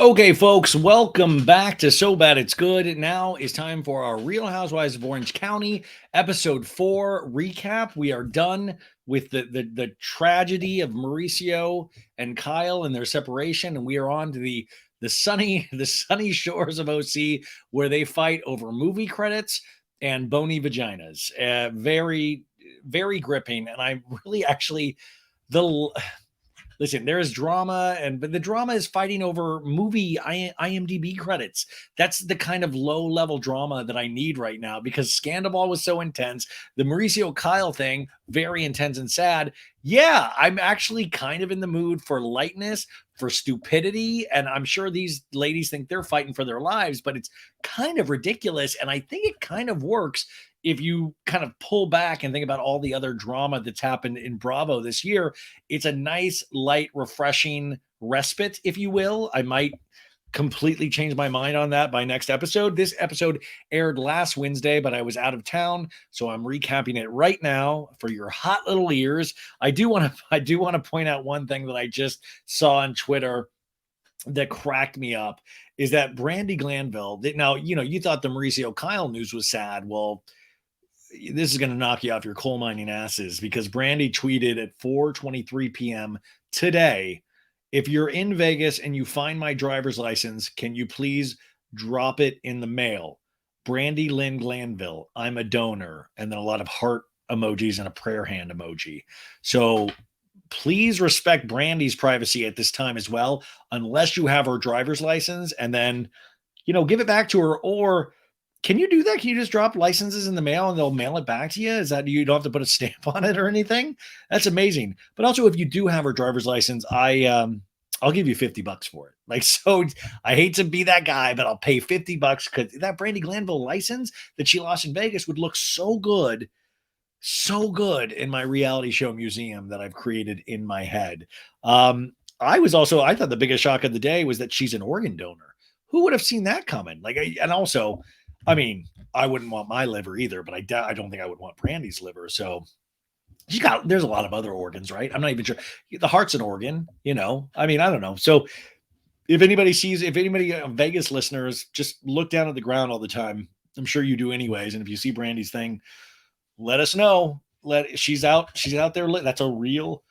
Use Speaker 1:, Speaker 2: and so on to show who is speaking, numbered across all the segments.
Speaker 1: Okay, folks, welcome back to So Bad It's Good. Now is time for our Real Housewives of Orange County episode 4 recap. We are done with the tragedy of Mauricio and Kyle and their separation, and we are on to the sunny the sunny shores of OC where they fight over movie credits and bony vaginas. Very gripping, and I really actually the listen, there is drama, but the drama is fighting over movie IMDb credits. That's the kind of low level drama that I need right now because Scandal was so intense. The Mauricio Kyle thing, very intense and sad. Yeah, I'm actually kind of in the mood for lightness, for stupidity. And I'm sure these ladies think they're fighting for their lives, but it's kind of ridiculous. And I think it kind of works if you kind of pull back and think about all the other drama that's happened in Bravo this year. It's a nice, light, refreshing respite, if you will. I might completely change my mind on that by next episode. This episode aired last Wednesday, but I was out of town, so I'm recapping it right now for your hot little ears. I do want to point out one thing that I just saw on Twitter that cracked me up is that Brandi Glanville. Now, you thought the Mauricio Kyle news was sad. Well, this is going to knock you off your coal mining asses because Brandi tweeted at 4:23 p.m. today, if you're in Vegas and you find my driver's license, can you please drop it in the mail? Brandi Lynn Glanville, I'm a donor. And then a lot of heart emojis and a prayer hand emoji. So please respect Brandi's privacy at this time as well, unless you have her driver's license, and then, give it back to her. Or can you do that? Can you just drop licenses in the mail and they'll mail it back to you? Is that you don't have to put a stamp on it or anything? That's amazing. But also, if you do have her driver's license, I'll give you $50 for it. Like, so I hate to be that guy, but I'll pay $50 because that Brandi Glanville license that she lost in Vegas would look so good in my reality show museum that I've created in my head. I thought the biggest shock of the day was that she's an organ donor. Who would have seen that coming? I mean, I wouldn't want my liver either, but I don't think I would want Brandi's liver. So there's a lot of other organs, right? I'm not even sure. The heart's an organ, I don't know. So if anybody Vegas listeners, just look down at the ground all the time. I'm sure you do anyways. And if you see Brandi's thing, let us know. She's out there. That's a real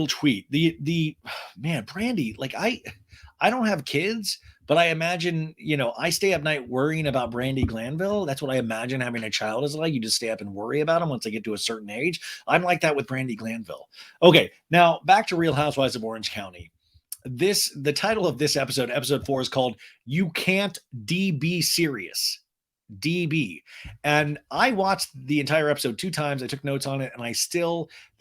Speaker 1: tweet. The man, Brandi, like I don't have kids, but I imagine, I stay up night worrying about Brandi Glanville. That's what I imagine having a child is like. You just stay up and worry about them once they get to a certain age. I'm like that with Brandi Glanville. Okay, now back to Real Housewives of Orange County. The title of this episode 4, is called "You Can't DB Serious." DB. And I watched the entire episode 2 times. I took notes on it, and this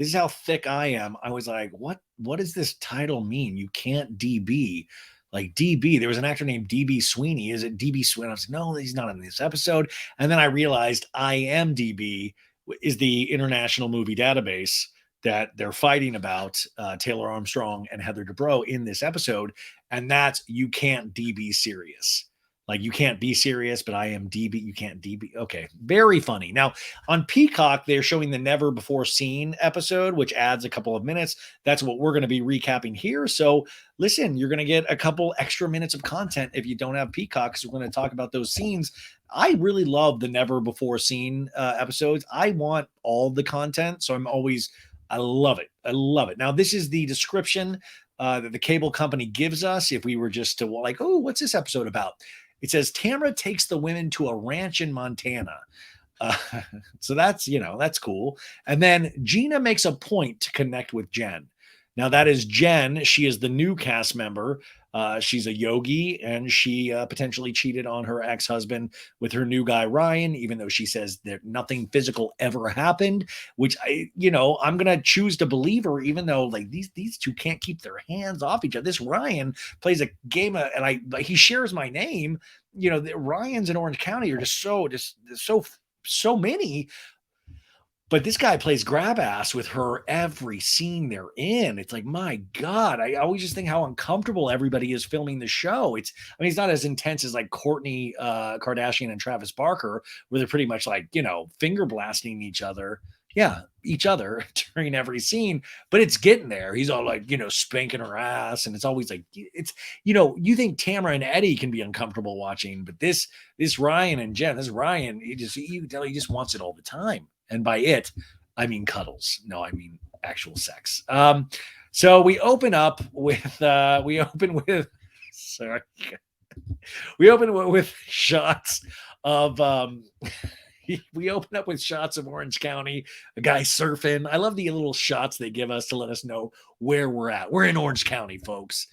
Speaker 1: is how thick I am. I was like, what does this title mean? You can't DB. Like DB, there was an actor named DB Sweeney. Is it DB Sweeney? I was like, no, he's not in this episode. And then I realized IMDb is the International Movie Database that they're fighting about, Taylor Armstrong and Heather Dubrow in this episode. And that's You Can't DB Serious. Like, you can't be serious, but IMDb, you can't DB. Okay, very funny. Now, on Peacock, they're showing the Never Before Seen episode, which adds a couple of minutes. That's what we're going to be recapping here. So, listen, you're going to get a couple extra minutes of content if you don't have Peacock, because we're going to talk about those scenes. I really love the Never Before Seen episodes. I want all the content, so I love it. I love it. Now, this is the description that the cable company gives us if we were just to like, oh, what's this episode about? It says Tamra takes the women to a ranch in Montana. So that's cool. And then Gina makes a point to connect with Jen. Now that is Jen. She is the new cast member. She's a yogi, and she potentially cheated on her ex-husband with her new guy, Ryan, even though she says that nothing physical ever happened, which I'm going to choose to believe her, even though like these two can't keep their hands off each other. This Ryan plays a game and he shares my name. The Ryans in Orange County are just so many. But this guy plays grab ass with her every scene they're in. It's like, my God, I always just think how uncomfortable everybody is filming the show. It's not as intense as like Kourtney Kardashian and Travis Barker, where they're pretty much like, finger blasting each other. Yeah, each other during every scene, but it's getting there. He's all like, spanking her ass, and it's always like you think Tamara and Eddie can be uncomfortable watching, but this Ryan and Jen, this Ryan, you can tell he just wants it all the time. And by it, I mean cuddles. No, I mean actual sex. So we open with sorry. We open with shots of we open up with shots of Orange County, a guy surfing. I love the little shots they give us to let us know where we're at. We're in Orange County, folks.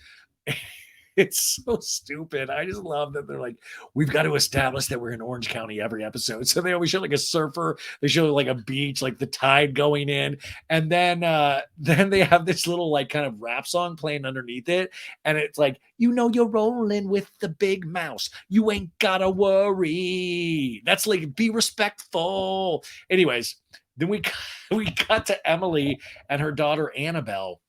Speaker 1: It's so stupid. I just love that they're like, we've got to establish that we're in Orange County every episode. So they always show like a surfer, they show like a beach, like the tide going in, and then they have this little like kind of rap song playing underneath it, and it's like, you're rolling with the big mouse. You ain't gotta worry. That's like, be respectful. Anyways, then we cut to Emily and her daughter Annabelle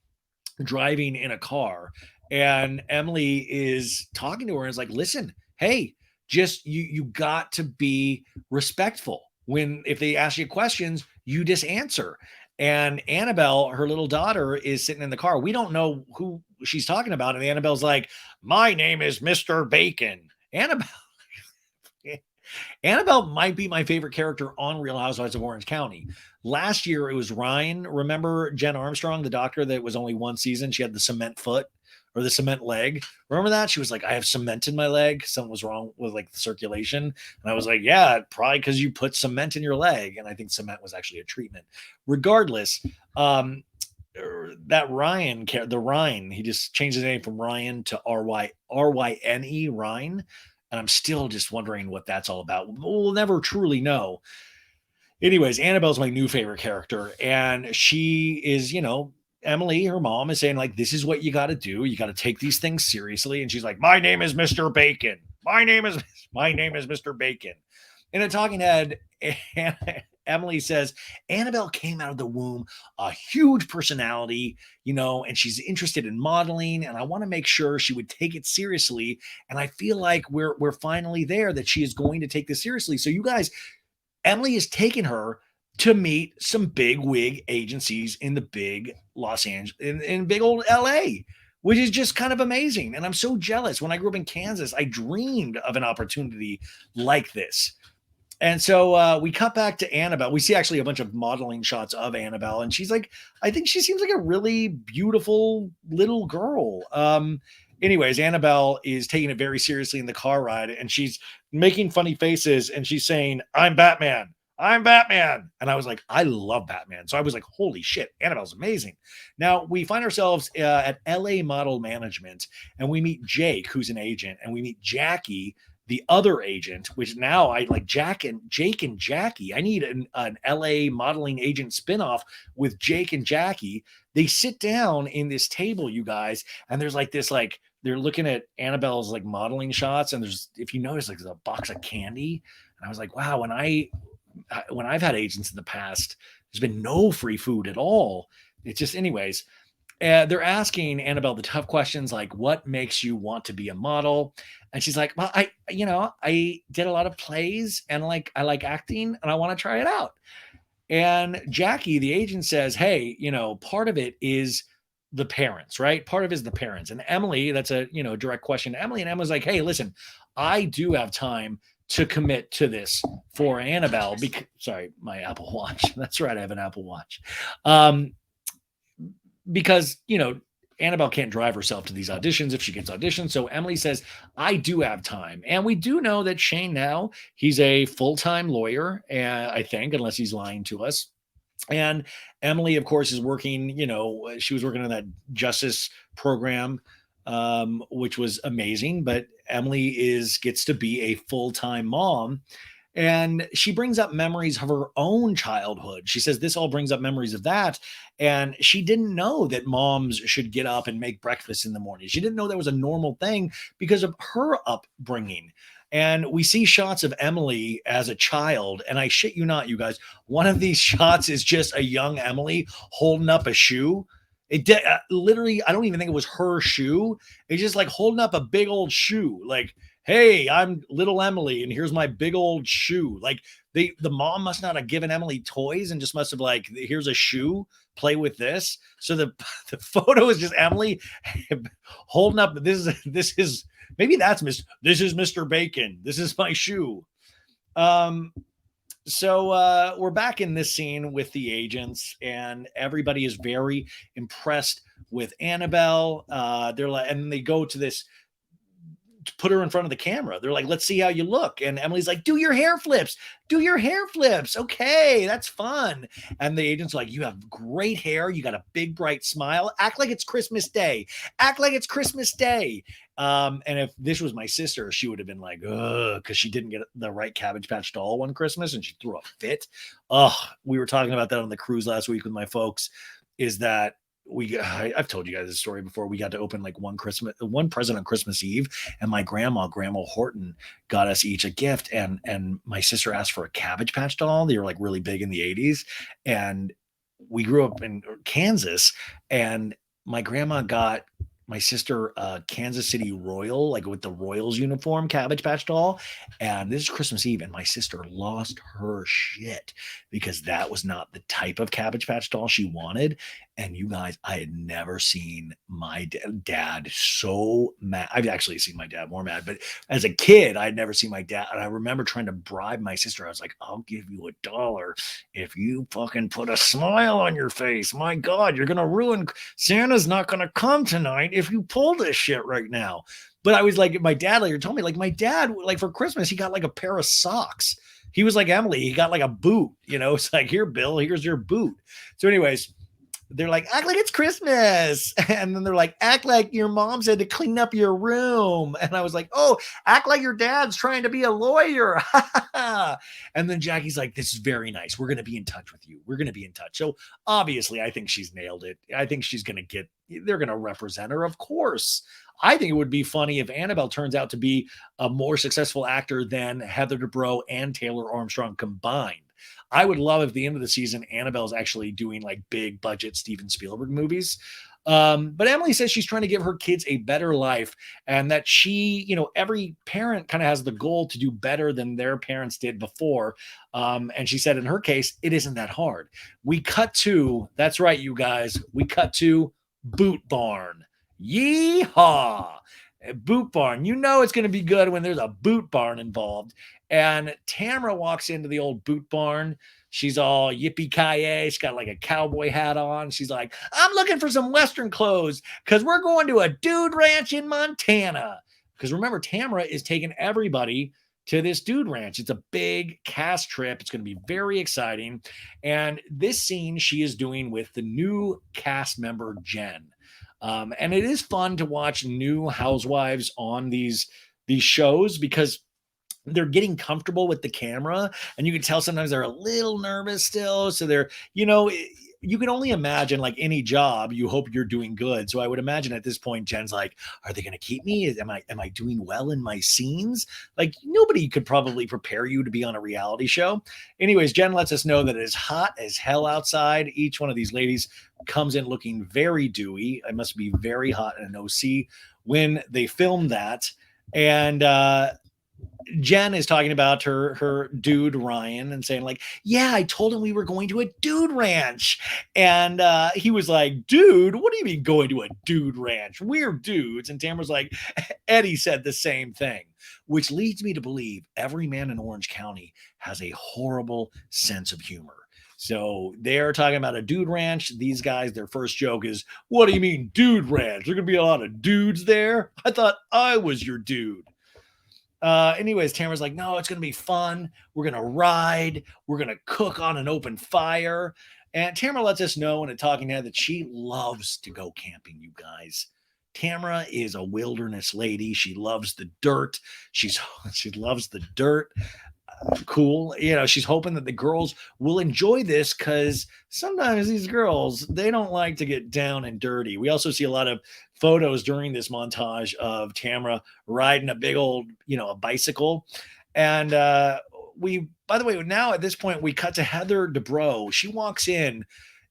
Speaker 1: driving in a car, and Emily is talking to her and is like, listen, hey, just you got to be respectful. If they ask you questions, you just answer. And Annabelle, her little daughter, is sitting in the car. We don't know who she's talking about. And Annabelle's like, my name is Mr. Bacon. Annabelle might be my favorite character on Real Housewives of Orange County. Last year, it was Ryan. Remember Jen Armstrong, the doctor that was only one season? She had the cement foot or the cement leg. Remember that? She was like, I have cement in my leg. Something was wrong with like the circulation. And I was like, yeah, probably because you put cement in your leg. And I think cement was actually a treatment. Regardless, that Ryan, the Ryan, he just changed his name from Ryan to Ryne, Ryan. And I'm still just wondering what that's all about. We'll never truly know. Anyways, Annabelle's my new favorite character. And she is, Emily, her mom, is saying, like, this is what you got to do. You got to take these things seriously. And she's like, my name is Mr. Bacon. My name is Mr. Bacon. In a talking head, Emily says, Annabelle came out of the womb a huge personality, and she's interested in modeling, and I want to make sure she would take it seriously. And I feel like we're finally there, that she is going to take this seriously. So you guys, Emily has taken her to meet some big wig agencies in the big Los Angeles, in big old LA, which is just kind of amazing. And I'm so jealous. When I grew up in Kansas, I dreamed of an opportunity like this. And so we cut back to Annabelle. We see actually a bunch of modeling shots of Annabelle, and she's like, I think she seems like a really beautiful little girl. Anyways, Annabelle is taking it very seriously in the car ride, and she's making funny faces, and she's saying, I'm Batman. I'm Batman. And I was like, I love Batman. So I was like, holy shit, Annabelle's amazing. Now we find ourselves at LA Model Management, and we meet Jake, who's an agent, and we meet Jackie, the other agent, which now I like Jake and Jackie. I need an LA modeling agent spinoff with Jake and Jackie. They sit down in this table, you guys, and there's like this, like, they're looking at Annabelle's like modeling shots, and there's, if you notice, like, there's a box of candy. And I was like, wow, when I've had agents in the past, there's been no free food at all. It's just, anyways, they're asking Annabelle the tough questions, like, what makes you want to be a model? And she's like, well, I did a lot of plays, and I like acting, and I want to try it out. And Jackie, the agent, says, hey, part of it is the parents, right? Part of it is the parents. And Emily, that's a, direct question to Emily. And Emily's like, hey, listen, I do have time to commit to this for Annabelle. Sorry, my Apple Watch. That's right. I have an Apple Watch. Because, Annabelle can't drive herself to these auditions if she gets auditioned. So Emily says, I do have time. And we do know that Shane now, he's a full-time lawyer, I think, unless he's lying to us. And Emily, of course, is working, she was working on that justice program, which was amazing. But Emily gets to be a full-time mom. And she brings up memories of her own childhood. She says this all brings up memories of that. And she didn't know that moms should get up and make breakfast in the morning. She didn't know that was a normal thing because of her upbringing. And we see shots of Emily as a child. And I shit you not, you guys, one of these shots is just a young Emily holding up a shoe. Literally, I don't even think it was her shoe. It's just like holding up a big old shoe. Like, Hey, I'm little Emily, and here's my big old shoe. Like the mom must not have given Emily toys and just must have like, here's a shoe, play with this. So the the photo is just Emily holding up. This is maybe that's this is Mr. Bacon. This is my shoe. Um, so we're back in this scene with the agents, and everybody is very impressed with Annabelle. They're like, and they go to this to put her in front of the camera. They're like, let's see how you look. And Emily's like, do your hair flips. Do your hair flips. Okay, that's fun. And the agent's like, you have great hair. You got a big, bright smile. Act like it's Christmas Day. Act like it's Christmas Day. And if this was my sister, she would have been like, ugh, because she didn't get the right Cabbage Patch doll one Christmas and she threw a fit. Oh, we were talking about that on the cruise last week with my folks. Is that I've told you guys this story before. We got to open like one present on Christmas Eve, and my grandma Horton, got us each a gift. And my sister asked for a Cabbage Patch doll. They were like really big in the 80s. And we grew up in Kansas, and my grandma got my sister a Kansas City Royal, like with the Royals uniform Cabbage Patch doll. And this is Christmas Eve, and my sister lost her shit because that was not the type of Cabbage Patch doll she wanted. And you guys, I had never seen my dad so mad. I've actually seen my dad more mad, but as a kid, I'd never seen my dad. And I remember trying to bribe my sister. I was like, I'll give you $1 if you fucking put a smile on your face. My God, you're going to ruin. Santa's not going to come tonight if you pull this shit right now. But I was like, my dad later told me, like, my dad, like for Christmas, he got like a pair of socks. He was like Emily. He got like a boot, it's like, here, Bill, here's your boot. So anyways, they're like, act like it's Christmas. And then they're like, act like your mom said to clean up your room. And I was like, oh, act like your dad's trying to be a lawyer. And then Jackie's like, this is very nice. We're going to be in touch with you. We're going to be in touch. So obviously, I think she's nailed it. I think they're going to represent her, of course. I think it would be funny if Annabelle turns out to be a more successful actor than Heather Dubrow and Taylor Armstrong combined. I would love if at the end of the season, Annabelle's actually doing like big budget Steven Spielberg movies. But Emily says she's trying to give her kids a better life, and that every parent kind of has the goal to do better than their parents did before. And she said in her case, it isn't that hard. That's right, you guys, we cut to Boot Barn. Yeehaw! Boot Barn. It's going to be good when there's a Boot Barn involved. And Tamara walks into the old Boot Barn. She's all yippee-ki-yay. She's got like a cowboy hat on. She's like, I'm looking for some Western clothes because we're going to a dude ranch in Montana. Because remember, Tamara is taking everybody to this dude ranch. It's a big cast trip. It's going to be very exciting. And this scene she is doing with the new cast member, Jen. And it is fun to watch new housewives on these shows because they're getting comfortable with the camera, and you can tell sometimes they're a little nervous still. So you can only imagine, like any job, you hope you're doing good. So I would imagine at this point, Jen's like, are they going to keep me? Am I doing well in my scenes? Like nobody could probably prepare you to be on a reality show. Anyways, Jen lets us know that it is hot as hell outside. Each one of these ladies comes in looking very dewy. It must be very hot in an OC when they filmed that. And, Jen is talking about her dude Ryan and saying like, yeah, I told him we were going to a dude ranch. And he was like, dude, what do you mean going to a dude ranch? We're dudes. And Tamara's like, Eddie said the same thing, which leads me to believe every man in Orange County has a horrible sense of humor. So they're talking about a dude ranch. These guys, their first joke is, what do you mean dude ranch? There's going to be a lot of dudes there? I thought I was your dude. Anyways, Tamara's like, no, it's going to be fun. We're going to ride. We're going to cook on an open fire. And Tamara lets us know in a talking head that she loves to go camping, you guys. Tamara is a wilderness lady. She loves the dirt. She loves the dirt. Cool. She's hoping that the girls will enjoy this because sometimes these girls, they don't like to get down and dirty. We also see a lot of photos during this montage of Tamara riding a big old, a bicycle. And by the way, now at this point, we cut to Heather Dubrow. She walks in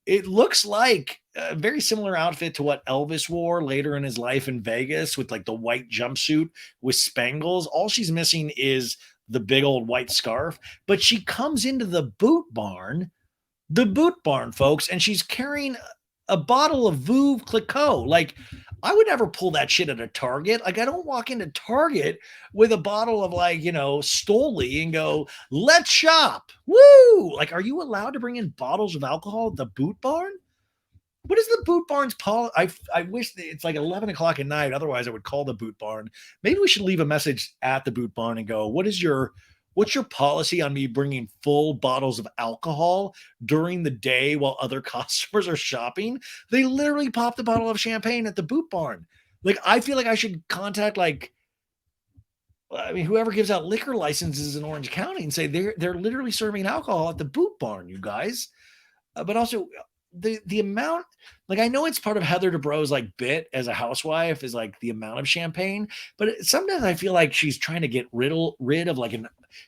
Speaker 1: It looks like a very similar outfit to what Elvis wore later in his life in Vegas with like the white jumpsuit with spangles. All she's missing is the big old white scarf, but she comes into the boot barn, folks, and she's carrying a bottle of Veuve Clicquot. Like, I would never pull that shit at a Target. Like, I don't walk into Target with a bottle of like, Stoli and go, let's shop. Woo! Like, are you allowed to bring in bottles of alcohol at the boot barn? What is the boot barn's policy? I wish it's like 11 o'clock at night. Otherwise, I would call the boot barn. Maybe we should leave a message at the boot barn and go, what's your policy on me bringing full bottles of alcohol during the day while other customers are shopping? They literally popped a bottle of champagne at the boot barn. Like, I feel like I should contact whoever gives out liquor licenses in Orange County and say they're literally serving alcohol at the boot barn, you guys. But also the amount, like, I know it's part of Heather Dubrow's like bit as a housewife is like the amount of champagne, but sometimes I feel like she's trying to get rid of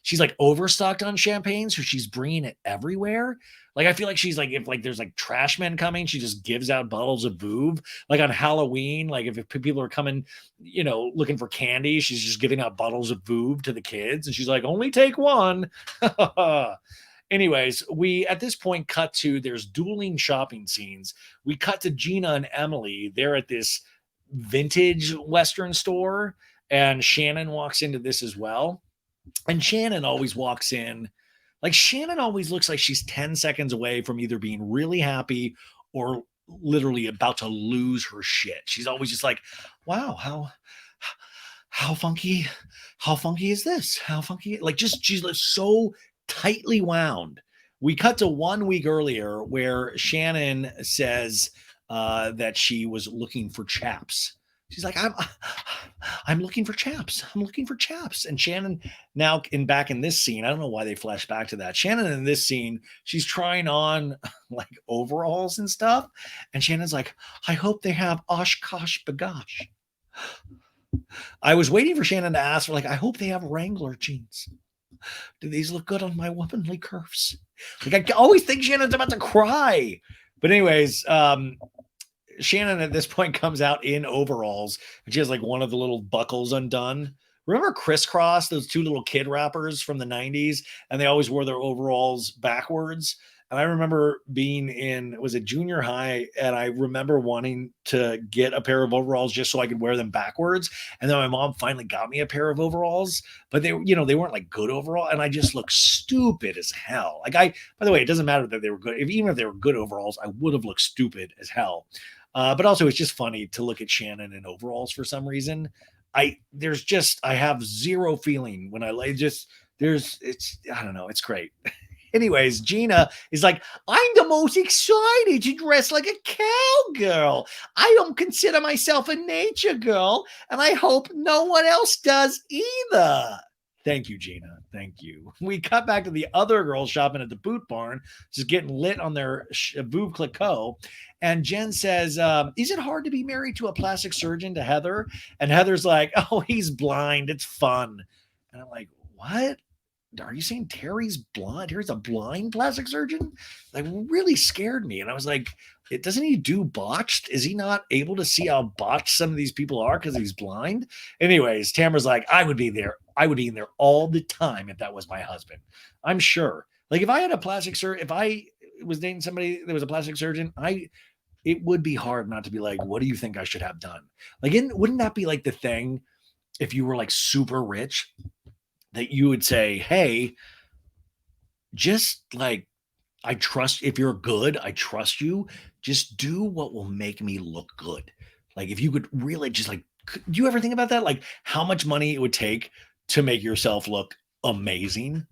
Speaker 1: she's like overstocked on champagne, so she's bringing it everywhere. Like, I feel like she's like, if like there's like trash men coming, she just gives out bottles of Veuve. Like on Halloween, like if people are coming, looking for candy, she's just giving out bottles of Veuve to the kids, and she's like, only take one. Anyways, we at this point cut to there's dueling shopping scenes. We cut to Gina and Emily. They're at this vintage Western store, and Shannon walks into this as well. And Shannon always walks in, like, Shannon always looks like she's 10 seconds away from either being really happy or literally about to lose her shit. She's always just like, wow, how funky is this? How funky, like, just she's so tightly wound. We cut to 1 week earlier where Shannon says that she was looking for chaps. She's like, I'm looking for chaps. I'm looking for chaps. And Shannon now back in this scene, I don't know why they flash back to that. Shannon in this scene, she's trying on like overalls and stuff. And Shannon's like, I hope they have Oshkosh Bagosh. I was waiting for Shannon to ask for, like, I hope they have Wrangler jeans. Do these look good on my womanly curves? Like, I always think Shannon's about to cry. But anyways, Shannon at this point comes out in overalls, and she has like one of the little buckles undone. Remember Crisscross, those two little kid rappers from the 90s, and they always wore their overalls backwards. And I remember being in, was it junior high? And I remember wanting to get a pair of overalls just so I could wear them backwards. And then my mom finally got me a pair of overalls, but they weren't like good overall. And I just looked stupid as hell. Like, by the way, it doesn't matter that they were good. Even if they were good overalls, I would have looked stupid as hell. But also it's just funny to look at Shannon in overalls for some reason. I have zero feeling when I don't know. It's great. Anyways, Gina is like, I'm the most excited to dress like a cowgirl. I don't consider myself a nature girl, and I hope no one else does either. Thank you, Gina. Thank you. We cut back to the other girls shopping at the boot barn, just getting lit on their Veuve Clicquot. And Jen says, is it hard to be married to a plastic surgeon, to Heather? And Heather's like, oh, he's blind. It's fun. And I'm like, what? Are you saying Terry's blind? Terry's a blind plastic surgeon? Like, really scared me. And I was like, doesn't he do botched? Is he not able to see how botched some of these people are because he's blind? Anyways, Tamara's like, I would be there. I would be in there all the time if that was my husband. I'm sure. Like, if I had a plastic surgeon, if I was dating somebody that was a plastic surgeon, it would be hard not to be like, what do you think I should have done? Like, wouldn't that be like the thing if you were like super rich, that you would say, hey, just like, I trust, if you're good, I trust you. Just do what will make me look good. Like, if you could really just like, do you ever think about that? Like, how much money it would take to make yourself look amazing?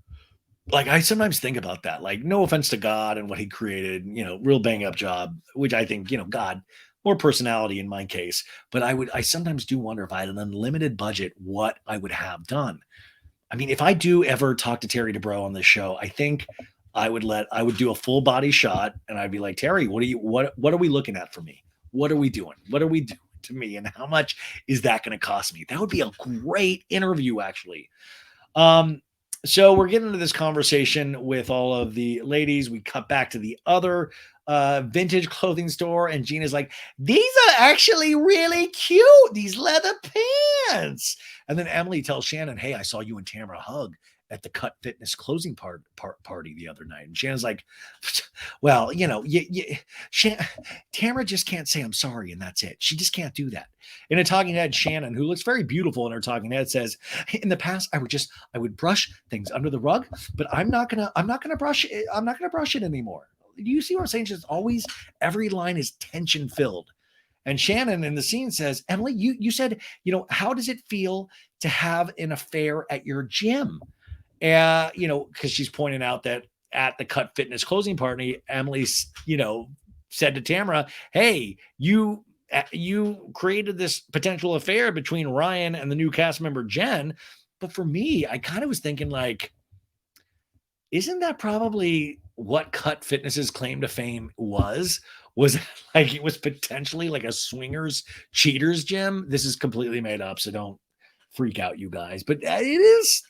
Speaker 1: Like, I sometimes think about that. Like, no offense to God and what he created, real bang up job, which I think, God, more personality in my case. But I sometimes do wonder if I had an unlimited budget, what I would have done. I mean, if I do ever talk to Terry Dubrow on this show, I think I would do a full body shot, and I'd be like, Terry, what are we looking at for me? What are we doing? What are we doing to me? And how much is that going to cost me? That would be a great interview, actually. So we're getting into this conversation with all of the ladies. We cut back to the other vintage clothing store, and Gina's like, these are actually really cute, these leather pants. And then Emily tells Shannon, hey, I saw you and Tamara hug at the Cut Fitness closing party the other night. And Shannon's like, well, Tamara just can't say I'm sorry, and that's it. She just can't do that. In a talking head, Shannon, who looks very beautiful in her talking head, says, in the past, I would brush things under the rug, but I'm not gonna brush it. I'm not gonna brush it anymore. Do you see what I'm saying? Just always, every line is tension filled. And Shannon in the scene says, Emily, you said, how does it feel to have an affair at your gym? Because she's pointing out that at the Cut Fitness closing party, Emily, said to Tamara, hey, you created this potential affair between Ryan and the new cast member, Jen. But for me, I kind of was thinking like, isn't that probably what Cut Fitness's claim to fame was like, it was potentially like a swingers cheaters gym? This is completely made up, so don't freak out, you guys. But it is,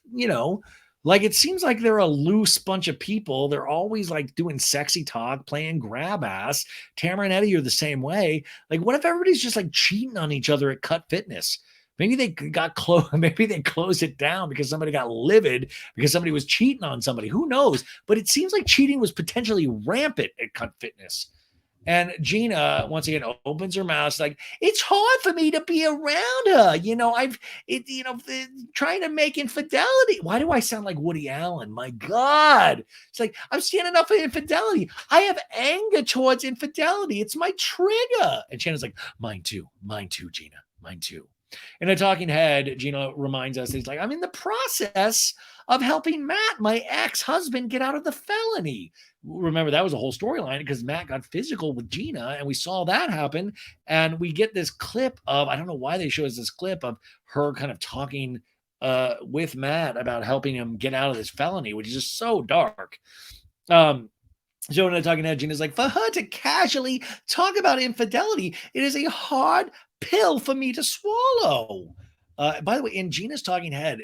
Speaker 1: like, it seems like they're a loose bunch of people. They're always like doing sexy talk, playing grab ass. Tamara and Eddie are the same way. Like, what if everybody's just like cheating on each other at Cut Fitness? Maybe they got close. Maybe they closed it down because somebody got livid because somebody was cheating on somebody. Who knows? But it seems like cheating was potentially rampant at Cut Fitness. And Gina, once again, opens her mouth. She's like, it's hard for me to be around her. Trying to make infidelity. Why do I sound like Woody Allen? My God. It's like, I'm standing up for infidelity. I have anger towards infidelity. It's my trigger. And Shannon's like, mine too, Gina, mine too. In a talking head, Gina reminds us, he's like, I'm in the process of helping Matt, my ex-husband, get out of the felony. Remember, that was a whole storyline because Matt got physical with Gina, and we saw that happen. And we get this clip of, I don't know why they show us this clip of her kind of talking with Matt about helping him get out of this felony, which is just so dark. So in a talking head, Gina's like, for her to casually talk about infidelity, it is a hard pill for me to swallow. By the way, in Gina's talking head,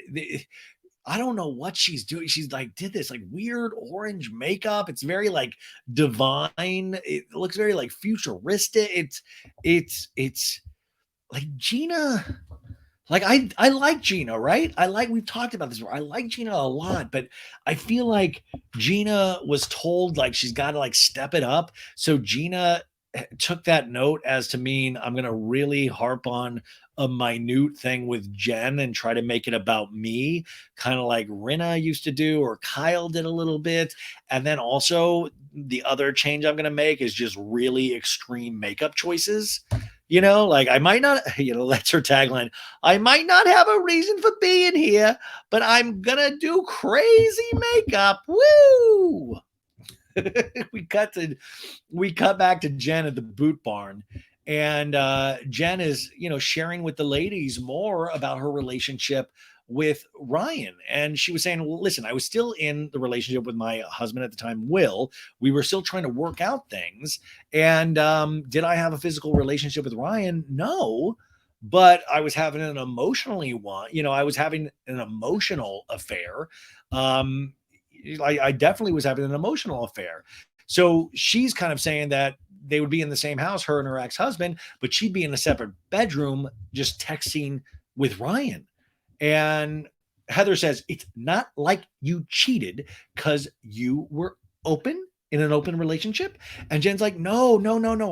Speaker 1: I don't know what she's doing. She's like, did this like weird orange makeup. It's very like divine. It looks very like futuristic. It's like Gina. Like I like Gina, right? We've talked about this before. I like Gina a lot, but I feel like Gina was told like she's got to like step it up. So Gina took that note as to mean I'm going to really harp on a minute thing with Jen and try to make it about me, kind of like Rinna used to do, or Kyle did a little bit. And then also the other change I'm going to make is just really extreme makeup choices. Like I might not, that's her tagline. I might not have a reason for being here, but I'm going to do crazy makeup. Woo! we cut back to Jen at the boot barn, and Jen is sharing with the ladies more about her relationship with Ryan. And she was saying, well, listen, I was still in the relationship with my husband at the time, Will. We were still trying to work out things. And did I have a physical relationship with Ryan? No, but I was having an I was having an emotional affair. I definitely was having an emotional affair. So she's kind of saying that they would be in the same house, her and her ex-husband, but she'd be in a separate bedroom just texting with Ryan. And Heather says, it's not like you cheated because you were in an open relationship. And Jen's like, no.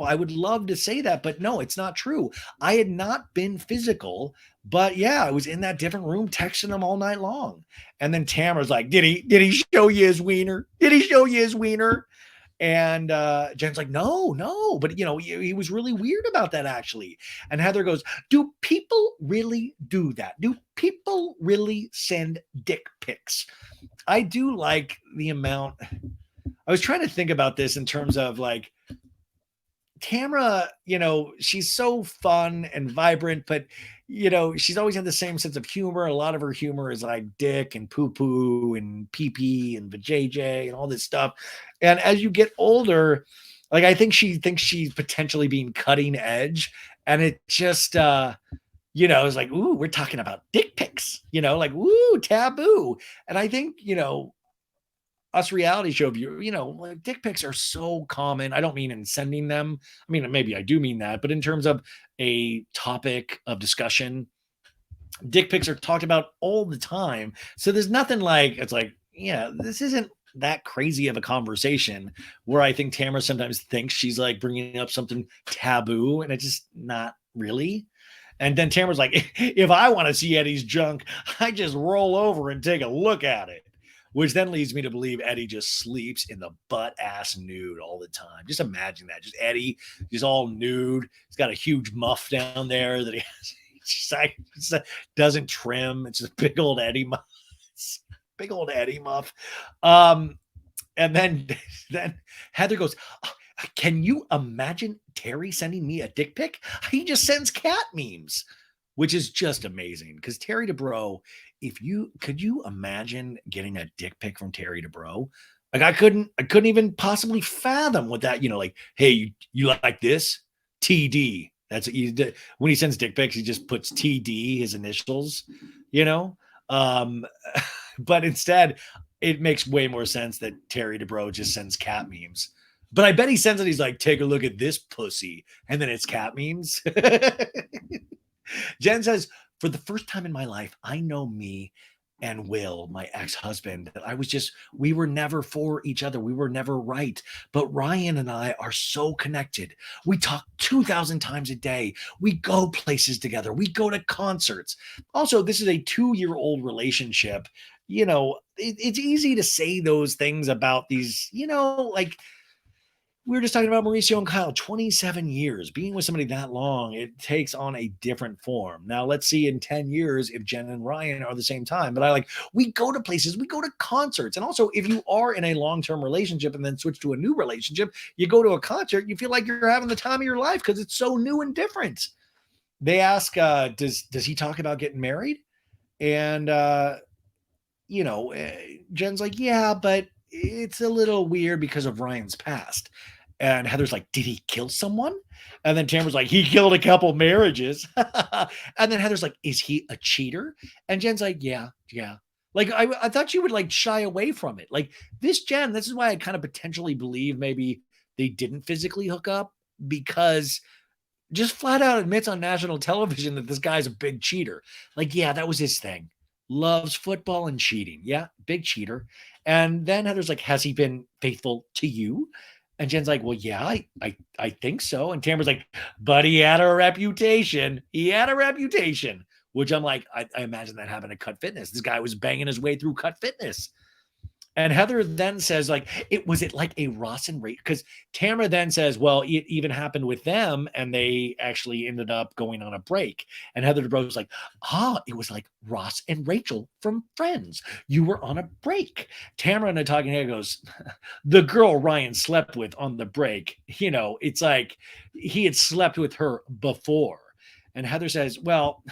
Speaker 1: I would love to say that, but no, it's not true. I had not been physical, but yeah, I was in that different room texting him all night long. And then Tamara's like, did he show you his wiener? Did he show you his wiener? And Jen's like, no, but he was really weird about that actually. And Heather goes, do people really do that? Do people really send dick pics? I do like the amount. I was trying to think about this in terms of like Tamara, she's so fun and vibrant, but she's always had the same sense of humor. A lot of her humor is like dick and poo poo and pee pee and vajayjay and all this stuff. And as you get older, like I think she thinks she's potentially being cutting edge, and it just it's like, ooh, we're talking about dick pics, like, ooh, taboo. And I think us reality show view, like dick pics are so common. I don't mean in sending them. I mean, maybe I do mean that, but in terms of a topic of discussion, dick pics are talked about all the time. So there's nothing like, it's like, yeah, this isn't that crazy of a conversation, where I think Tamara sometimes thinks she's like bringing up something taboo, and it's just not really. And then Tamara's like, if I want to see Eddie's junk, I just roll over and take a look at it. Which then leads me to believe Eddie just sleeps in the butt ass nude all the time. Just imagine that. Just Eddie, he's all nude. He's got a huge muff down there that he has. Just doesn't trim. It's just big old Eddie muff. Big old Eddie muff. And then Heather goes, can you imagine Terry sending me a dick pic? He just sends cat memes, which is just amazing. Because Terry Dubrow, could you imagine getting a dick pic from Terry Dubrow? Like I couldn't even possibly fathom what that, like, hey, you like this? TD. That's what you did. When he sends dick pics, he just puts TD, his initials, but instead it makes way more sense that Terry Dubrow just sends cat memes. But I bet he sends it. He's like, take a look at this pussy. And then it's cat memes. Jen says, for the first time in my life, I know me and Will, my ex-husband, that we were never for each other. We were never right. But Ryan and I are so connected. We talk 2,000 times a day. We go places together. We go to concerts. Also, this is a 2-year-old relationship. It's easy to say those things about these, like, we were just talking about Mauricio and Kyle, 27 years. Being with somebody that long, it takes on a different form. Now, let's see in 10 years if Jen and Ryan are the same time. But we go to places, we go to concerts. And also, if you are in a long-term relationship and then switch to a new relationship, you go to a concert, you feel like you're having the time of your life because it's so new and different. They ask, does he talk about getting married? And, Jen's like, yeah, but it's a little weird because of Ryan's past. And Heather's like, did he kill someone? And then Tamara's like, he killed a couple marriages. And then Heather's like, is he a cheater? And Jen's like, yeah. Like, I thought you would like shy away from it. Like this is why I kind of potentially believe maybe they didn't physically hook up, because just flat out admits on national television that this guy's a big cheater. Like, yeah, that was his thing. Loves football and cheating. Yeah, big cheater. And then Heather's like, has he been faithful to you? And Jen's like, well, yeah, I think so. And Tamara's like, but he had a reputation. Which I'm like, I imagine that happened at Cut Fitness. This guy was banging his way through Cut Fitness. And Heather then says, like, was it like a Ross and Rachel? Because Tamara then says, well, it even happened with them, and they actually ended up going on a break. And Heather Dubrow's like, it was like Ross and Rachel from Friends. You were on a break. Tamara in a talking head goes, the girl Ryan slept with on the break, it's like he had slept with her before. And Heather says, well,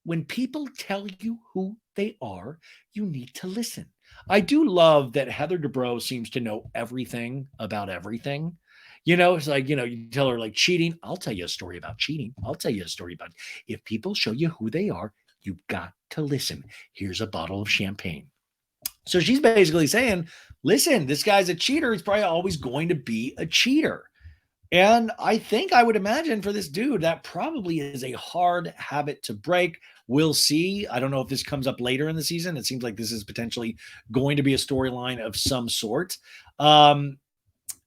Speaker 1: when people tell you who they are, you need to listen. I do love that Heather Dubrow seems to know everything about everything. It's like, you tell her like cheating. I'll tell you a story about cheating. I'll tell you a story about if people show you who they are, you've got to listen. Here's a bottle of champagne. So she's basically saying, listen, this guy's a cheater. He's probably always going to be a cheater. And I would imagine for this dude, that probably is a hard habit to break. We'll see. I don't know if this comes up later in the season. It seems like this is potentially going to be a storyline of some sort. And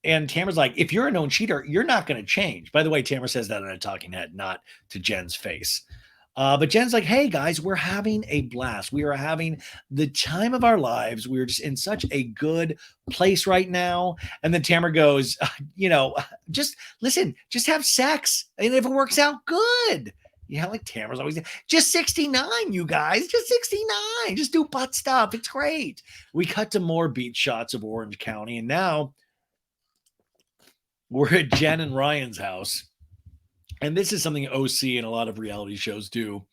Speaker 1: Tamara's like, if you're a known cheater, you're not going to change. By the way, Tamara says that in a talking head, not to Jen's face. But Jen's like, hey, guys, we're having a blast. We are having the time of our lives. We're just in such a good place right now. And then Tamara goes, just listen, just have sex. And if it works out, good. Yeah, like Tamara's always, just 69, you guys, just 69. Just do butt stuff. It's great. We cut to more beach shots of Orange County. And now we're at Jen and Ryan's house. And this is something OC and a lot of reality shows do.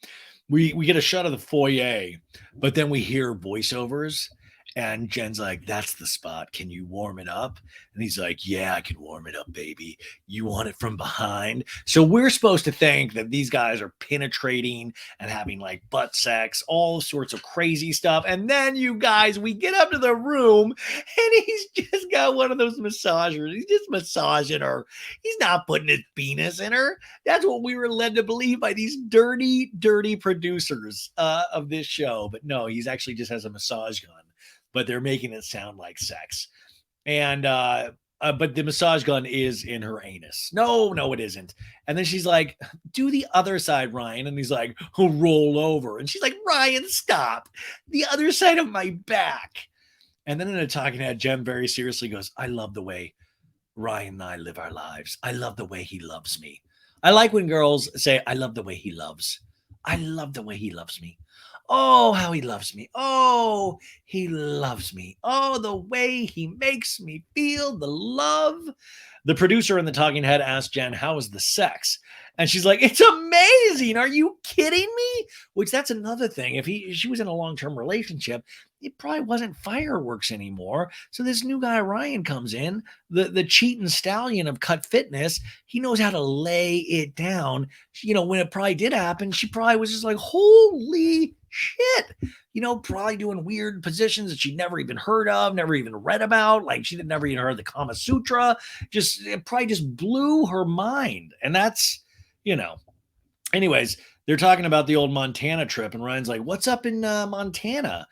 Speaker 1: We get a shot of the foyer, but then we hear voiceovers. And Jen's like, that's the spot. Can you warm it up? And he's like, yeah, I can warm it up, baby. You want it from behind? So we're supposed to think that these guys are penetrating and having like butt sex, all sorts of crazy stuff. And then you guys, we get up to the room and he's just got one of those massagers. He's just massaging her. He's not putting his penis in her. That's what we were led to believe by these dirty, dirty producers of this show. But no, he's actually just has a massage gun, but they're making it sound like sex. And but the massage gun is in her anus. No, no, it isn't. And then she's like, do the other side, Ryan. And he's like, oh, roll over. And she's like, Ryan, stop. The other side of my back. And then in a talking head, Jen very seriously goes, I love the way Ryan and I live our lives. I love the way he loves me. I like when girls say, I love the way he loves. I love the way he loves me. Oh, how he loves me. Oh, he loves me. Oh, the way he makes me feel the love. The producer in the talking head asked Jen, how was the sex? And she's like, it's amazing. Are you kidding me? Which that's another thing. If she was in a long-term relationship, it probably wasn't fireworks anymore. So this new guy, Ryan, comes in, the cheating stallion of Cut Fitness. He knows how to lay it down. When it probably did happen, she probably was just like, holy shit, probably doing weird positions that she'd never even heard of, never even read about. Like she had never even heard the Kama Sutra. It probably just blew her mind. And that's, anyways, they're talking about the old Montana trip. And Ryan's like, what's up in Montana?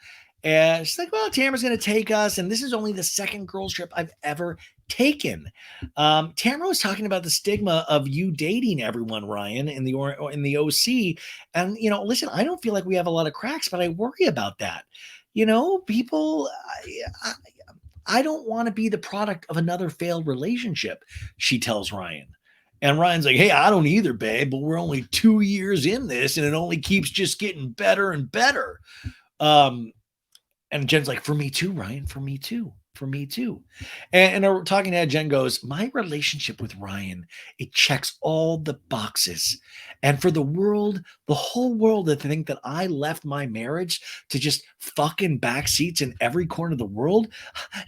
Speaker 1: And she's like, well, Tamara's going to take us. And this is only the second girls trip I've ever taken. Tamara was talking about the stigma of you dating everyone, Ryan, in the OC. And, listen, I don't feel like we have a lot of cracks, but I worry about that. People, I don't want to be the product of another failed relationship, she tells Ryan. And Ryan's like, hey, I don't either, babe, but we're only 2 years in this and it only keeps just getting better and better. And Jen's like, for me too, Ryan, for me too. For me too. And our talking head, Jen goes, my relationship with Ryan, it checks all the boxes. And for the whole world to think that I left my marriage to just fucking backseats in every corner of the world,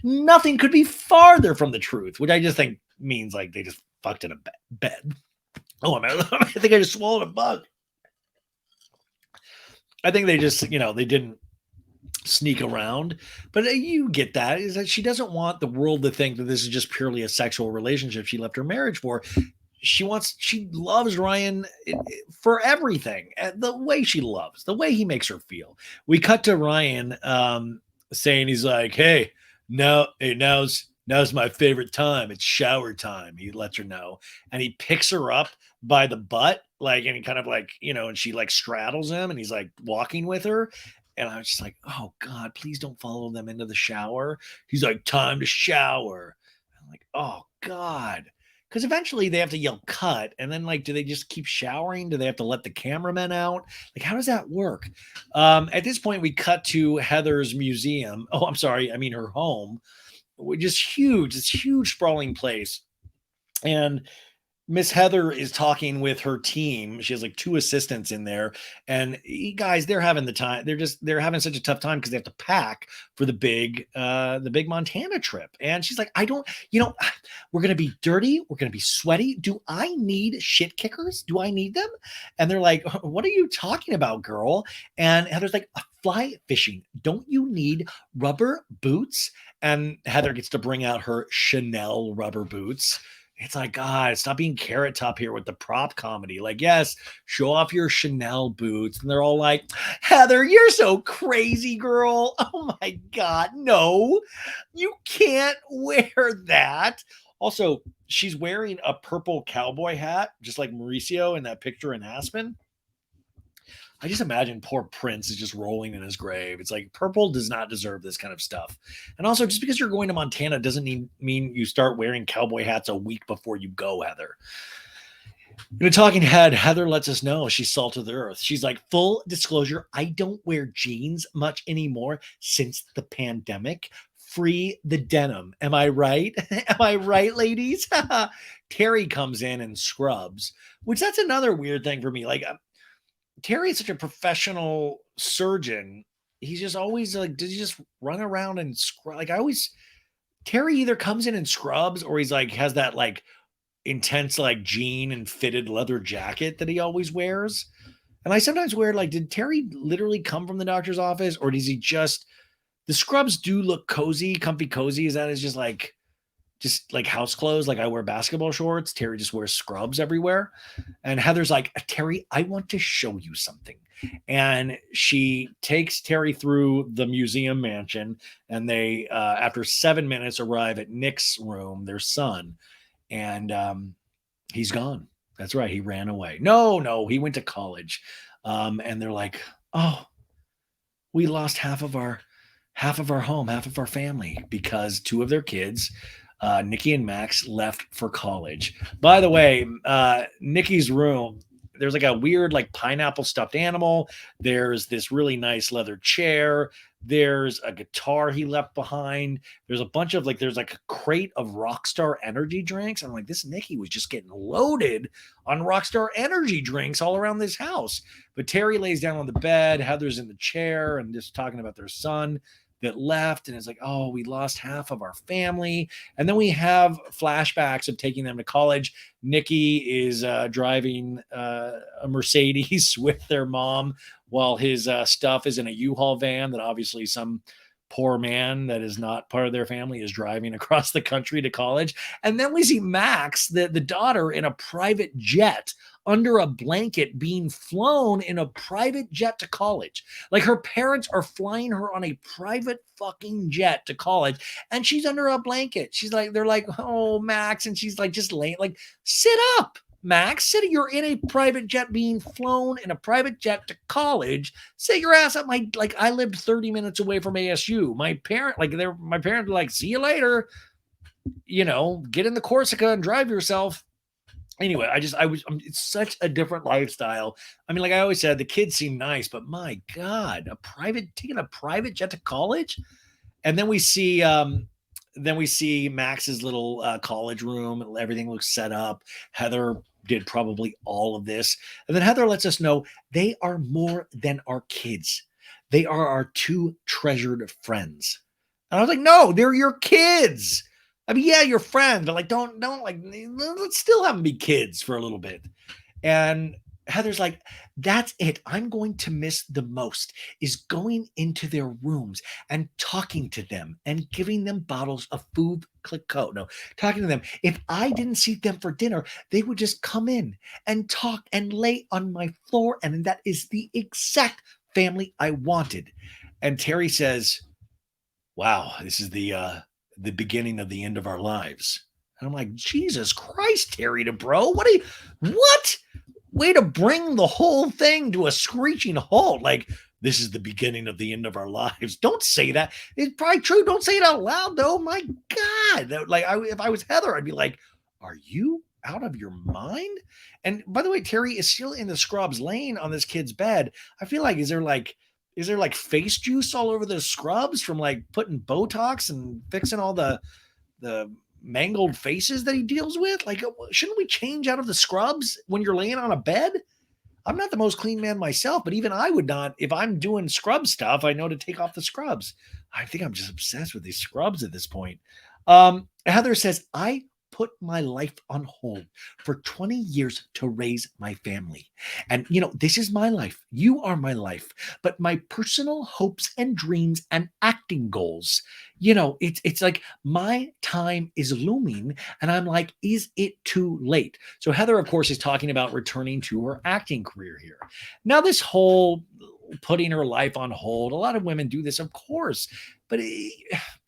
Speaker 1: nothing could be farther from the truth, which I just think means like they just fucked in a bed. Oh, man, I think I just swallowed a bug. I think they just, they didn't sneak around, but you get that, is that she doesn't want the world to think that this is just purely a sexual relationship she left her marriage for. She loves Ryan for everything, the way she loves, the way he makes her feel. We cut to Ryan saying, he's like, hey, now's my favorite time. It's shower time. He lets her know, and he picks her up by the butt, like, and he kind of like, and she like straddles him, and he's like walking with her. And I was just like, oh God, please don't follow them into the shower. He's like, time to shower. I'm like, oh God. Because eventually they have to yell cut. And then like, do they just keep showering? Do they have to let the cameramen out? Like, how does that work? At this point, we cut to Heather's museum. Oh, I'm sorry. I mean, her home, which is huge. It's a huge sprawling place. And Miss Heather is talking with her team. She has like 2 assistants in there, and guys, they're having the time. They're having such a tough time because they have to pack for the big Montana trip. And she's like, we're going to be dirty. We're going to be sweaty. Do I need shit kickers? Do I need them? And they're like, what are you talking about, girl? And Heather's like, fly fishing. Don't you need rubber boots? And Heather gets to bring out her Chanel rubber boots. It's like, God, stop being Carrot Top here with the prop comedy. Like, yes, show off your Chanel boots. And they're all like, Heather, you're so crazy, girl. Oh my God, no, you can't wear that. Also, she's wearing a purple cowboy hat, just like Mauricio in that picture in Aspen. I just imagine poor Prince is just rolling in his grave. It's like, purple does not deserve this kind of stuff. And also, just because you're going to Montana doesn't mean you start wearing cowboy hats a week before you go, Heather. In a talking head, Heather lets us know she's salt of the earth. She's like, full disclosure, I don't wear jeans much anymore since the pandemic. Free the denim. Am I right? Am I right, ladies? Terry comes in and scrubs, which that's another weird thing for me. Like, Terry is such a professional surgeon, he's just always like, does he just run around and scrub? Like I always, Terry either comes in and scrubs or he's like has that like intense like jean and fitted leather jacket that he always wears. And I sometimes wear like, did Terry literally come from the doctor's office or does he just, the scrubs do look cozy, comfy cozy. Is that is just like house clothes? Like I wear basketball shorts. Terry just wears scrubs everywhere. And Heather's like, Terry, I want to show you something. And she takes Terry through the museum mansion. And they, after 7 minutes, arrive at Nick's room, their son. And he's gone. That's right. He ran away. No, he went to college. And they're like, oh, we lost half of our home, half of our family because two of their kids, Nikki and Max, left for college. By the way, Nikki's room, there's like a weird like pineapple stuffed animal. There's this really nice leather chair. There's a guitar he left behind. There's a bunch of like there's like a crate of Rockstar energy drinks. I'm like, this Nikki was just getting loaded on Rockstar energy drinks all around this house. But Terry lays down on the bed, Heather's in the chair and just talking about their son that left. And it's like, oh, we lost half of our family. And then we have flashbacks of taking them to college. Nikki is driving a Mercedes with their mom while his stuff is in a U-Haul van that obviously some poor man that is not part of their family is driving across the country to college. And then we see Max, the daughter, in a private jet under a blanket being flown in a private jet to college. Like her parents are flying her on a private fucking jet to college and she's under a blanket. She's like, they're like, oh, Max. And she's like, just laying, like, sit up. Max, sit. You're in a private jet being flown in a private jet to college. Sit your ass up. I lived 30 minutes away from ASU. My parents were like, see you later. Get in the Corsica and drive yourself. Anyway, it's such a different lifestyle. I mean, like I always said, the kids seem nice, but my God, taking a private jet to college. And then we see Max's little college room. Everything looks set up. Heather did probably all of this. And then Heather lets us know they are more than our kids. They are our two treasured friends. And I was like, no, they're your kids. I mean, yeah, you're friends, but like, don't like, let's still have them be kids for a little bit. And Heather's like, that's it. I'm going to miss the most is going into their rooms and talking to them and giving them bottles of food, Clicquot. No, talking to them. If I didn't seat them for dinner, they would just come in and talk and lay on my floor. And that is the exact family I wanted. And Terry says, wow, this is the beginning of the end of our lives. And I'm like, Jesus Christ, Terry Dubrow, what? Way to bring the whole thing to a screeching halt. Like, this is the beginning of the end of our lives. Don't say that. It's probably true. Don't say it out loud, though. My God. If I was Heather, I'd be like, are you out of your mind? And by the way, Terry is still in the scrubs laying on this kid's bed. I feel like, is there like face juice all over the scrubs from like putting Botox and fixing all the mangled faces that he deals with? Like, shouldn't we change out of the scrubs when you're laying on a bed? I'm not the most clean man myself, but even I would not, if I'm doing scrub stuff, I know to take off the scrubs. I think I'm just obsessed with these scrubs at this point. Heather says, I put my life on hold for 20 years to raise my family. And, this is my life. You are my life. But my personal hopes and dreams and acting goals, it's like my time is looming. And I'm like, is it too late? So Heather, of course, is talking about returning to her acting career here. Now, this whole putting her life on hold, a lot of women do this, of course. But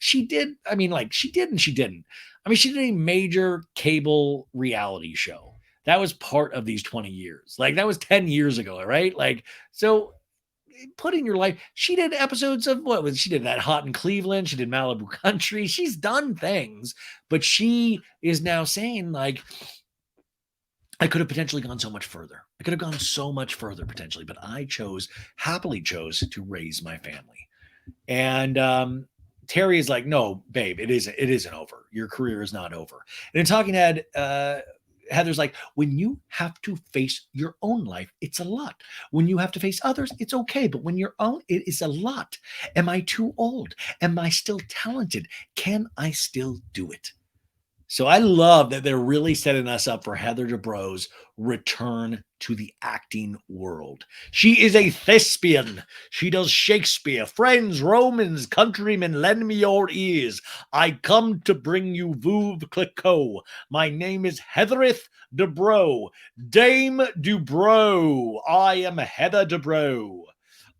Speaker 1: she did. I mean, like, she did and she didn't. I mean, she did a major cable reality show. That was part of these 20 years. Like, that was 10 years ago, right? Like, so putting your life, she did episodes of she did that Hot in Cleveland. She did Malibu Country. She's done things, but she is now saying, like, I could have potentially gone so much further. I could have gone so much further potentially, but I happily chose to raise my family. And Terry is like, no, babe, it isn't over. Your career is not over. And in Talking Head, Heather's like, when you have to face your own life, it's a lot. When you have to face others, it's okay. But when you're own, it is a lot. Am I too old? Am I still talented? Can I still do it? So I love that they're really setting us up for Heather Dubrow's return to the acting world. She is a thespian. She does Shakespeare. Friends, Romans, countrymen, lend me your ears. I come to bring you Veuve Clicquot. My name is Heathereth Dubrow. Dame Dubrow. I am Heather Dubrow.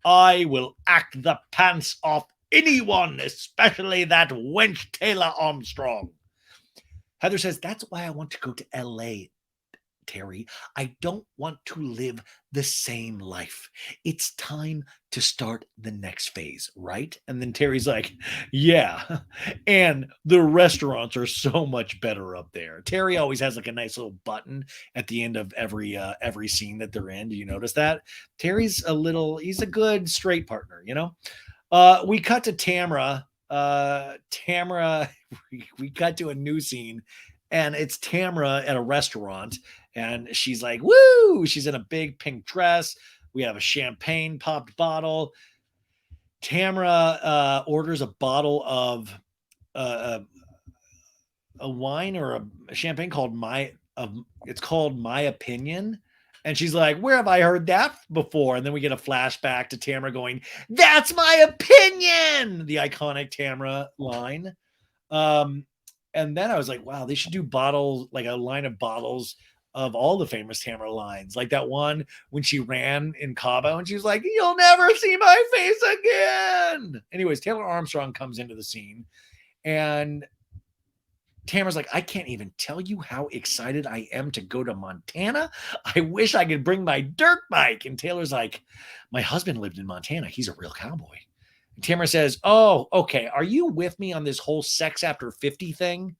Speaker 1: I will act the pants off anyone, especially that wench Taylor Armstrong. Heather says, that's why I want to go to LA, Terry. I don't want to live the same life. It's time to start the next phase, right? And then Terry's like, yeah. And the restaurants are so much better up there. Terry always has like a nice little button at the end of every scene that they're in. Do you notice that? Terry's he's a good straight partner, you know? We cut to Tamra. Tamra, we cut to a new scene, and it's Tamra at a restaurant, and she's like, woo! She's in a big pink dress. We have a champagne popped bottle. Tamra orders a bottle of uh, a wine or a champagne called it's called My Opinion. And she's like, where have I heard that before? And then we get a flashback to Tamra going, that's my opinion, the iconic Tamra line. And then I was like, wow, they should do bottles, like a line of bottles of all the famous Tamra lines. Like that one when she ran in Cabo and she was like, you'll never see my face again. Anyways, Taylor Armstrong comes into the scene, and Tamara's like, I can't even tell you how excited I am to go to Montana. I wish I could bring my dirt bike. And Taylor's like, my husband lived in Montana. He's a real cowboy. And Tamara says, oh, okay. Are you with me on this whole sex after 50 thing?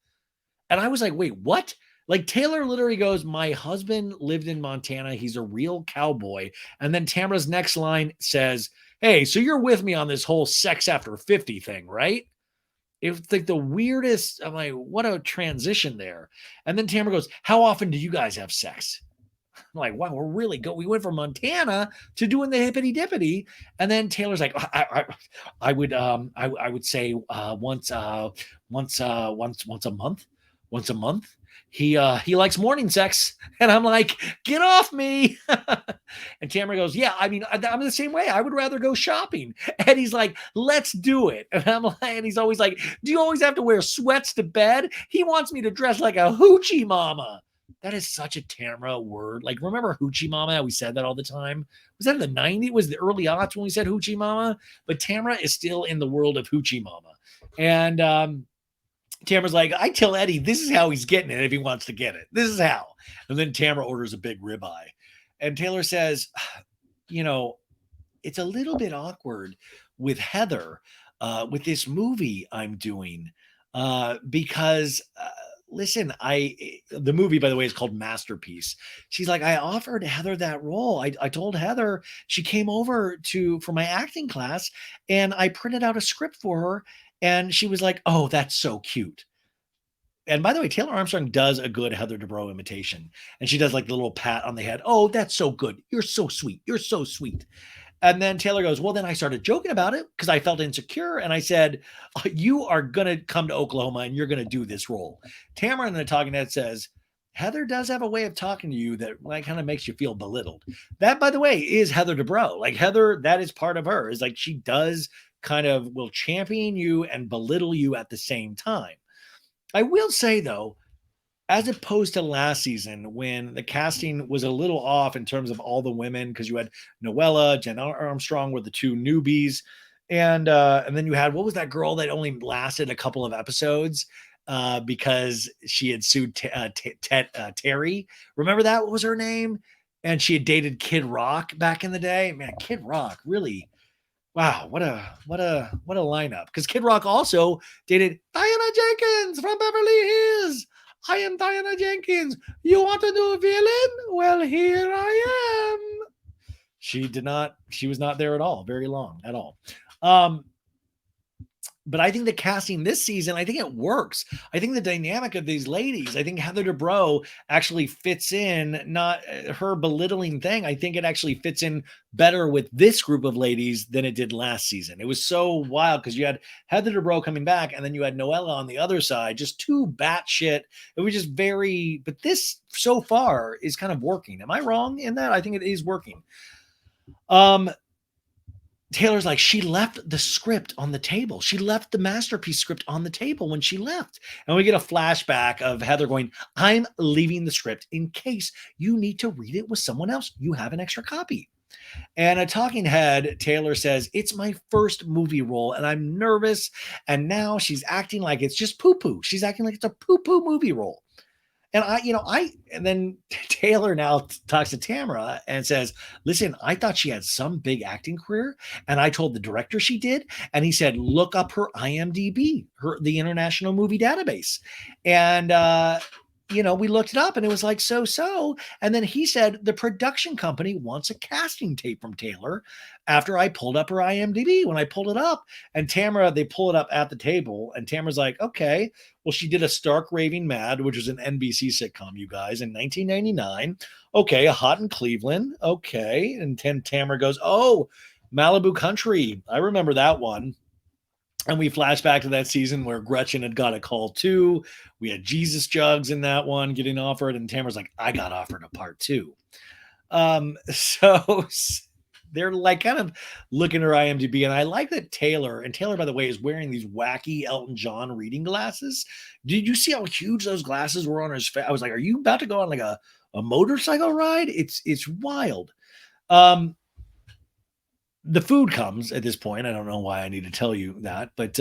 Speaker 1: And I was like, wait, what? Like Taylor literally goes, my husband lived in Montana. He's a real cowboy. And then Tamara's next line says, hey, so you're with me on this whole sex after 50 thing, right? It was like the weirdest. I'm like, what a transition there. And then Tamara goes, how often do you guys have sex? I'm like, wow, we're really good. We went from Montana to doing the hippity dippity. And then Taylor's like, I would say once a month. Once a month. He likes morning sex. And I'm like, get off me. And Tamara goes, yeah, I mean, I'm the same way. I would rather go shopping. And he's like, let's do it. And I'm like, and he's always like, do you always have to wear sweats to bed? He wants me to dress like a hoochie mama. That is such a Tamara word. Like, remember hoochie mama? We said that all the time. Was that in the 90s? Was the early aughts when we said hoochie mama? But Tamara is still in the world of hoochie mama. And Tamara's like, I tell Eddie, this is how he's getting it if he wants to get it. This is how. And then Tamara orders a big ribeye. And Taylor says, you know, it's a little bit awkward with Heather with this movie I'm doing because listen, the movie, by the way, is called Masterpiece. She's like, I offered Heather that role. I told Heather, she came over for my acting class, and I printed out a script for her, and she was like, oh, that's so cute. And by the way, Taylor Armstrong does a good Heather Dubrow imitation. And she does like the little pat on the head. Oh, that's so good. You're so sweet. You're so sweet. And then Taylor goes, well, then I started joking about it because I felt insecure. And I said, you are going to come to Oklahoma and you're going to do this role. Tamara in the talking head says, Heather does have a way of talking to you that like kind of makes you feel belittled. That, by the way, is Heather Dubrow. Like Heather, that is part of her, is like she does kind of will champion you and belittle you at the same time. I will say, though, as opposed to last season when the casting was a little off in terms of all the women, because you had Noella, Jen Armstrong were the two newbies. And then you had, what was that girl that only lasted a couple of episodes because she had sued Terry? Remember that? What was her name? And she had dated Kid Rock back in the day. Man, Kid Rock really. Wow, what a lineup. Because Kid Rock also dated Diana Jenkins from Beverly Hills. I am Diana Jenkins. You want to do a villain? Well, here I am. She was not there at all, very long at all. but I think the casting this season, I think it works. I think the dynamic of these ladies, I think Heather Dubrow actually fits in, not her belittling thing. I think it actually fits in better with this group of ladies than it did last season. It was so wild because you had Heather Dubrow coming back and then you had Noella on the other side, just two batshit. It was just very, but this so far is kind of working. Am I wrong in that? I think it is working. Taylor's like, she left the script on the table. She left the masterpiece script on the table when she left. And we get a flashback of Heather going, I'm leaving the script in case you need to read it with someone else. You have an extra copy. And a talking head, Taylor says, it's my first movie role and I'm nervous. And now she's acting like it's just poo-poo. She's acting like it's a poo-poo movie role. And and then Taylor now talks to Tamara and says, listen, I thought she had some big acting career. And I told the director she did. And he said, look up her IMDb, the International Movie Database. And, we looked it up and it was like, so. And then he said, the production company wants a casting tape from Taylor after I pulled up her IMDb. When I pulled it up and Tamara, they pull it up at the table and Tamara's like, okay, well, she did A Stark Raving Mad, which was an NBC sitcom, you guys, in 1999. Okay, A Hot in Cleveland. Okay. And Tamara goes, oh, Malibu Country. I remember that one. And we flash back to that season where Gretchen had got a call too. We had Jesus Jugs in that one getting offered. And Tamara's like, I got offered a part two. So they're like kind of looking at her IMDb. And I like that Taylor, by the way, is wearing these wacky Elton John reading glasses. Did you see how huge those glasses were on his face? I was like, are you about to go on like a motorcycle ride? It's wild. The food comes at this point. I don't know why I need to tell you that, but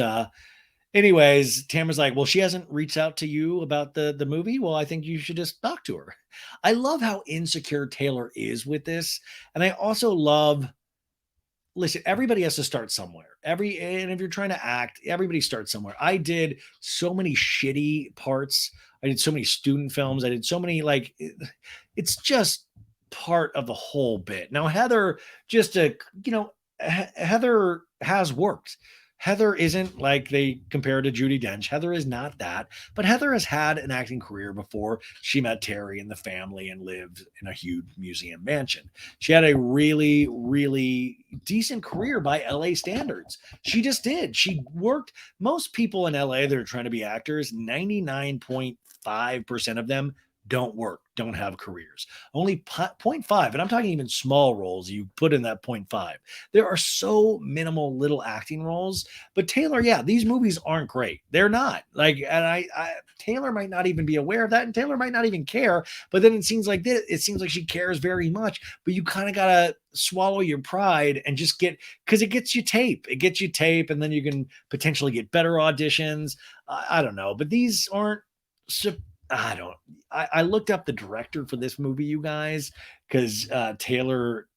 Speaker 1: anyways, Tamara's like, well, she hasn't reached out to you about the movie. Well, I think you should just talk to her. I love how insecure Taylor is with this. And I also love, listen, everybody has to start somewhere. And if you're trying to act, everybody starts somewhere. I did so many shitty parts. I did so many student films. I did so many, it's just part of the whole bit. Now, Heather, Heather has worked. Heather isn't like they compare to Judi Dench. Heather is not that, but Heather has had an acting career before she met Terry and the family and lived in a huge museum mansion. She had a really, really decent career by LA standards. She just did. She worked. Most people in LA that are trying to be actors, 99.5% of them don't have careers. Only 0.5, and I'm talking even small roles, you put in that 0.5. There are so minimal little acting roles, but Taylor, yeah, these movies aren't great. They're not. And Taylor might not even be aware of that, and Taylor might not even care, but then it seems like she cares very much, but you kind of got to swallow your pride and just because it gets you tape. It gets you tape, and then you can potentially get better auditions. I don't know, but these aren't I looked up the director for this movie, you guys, because Taylor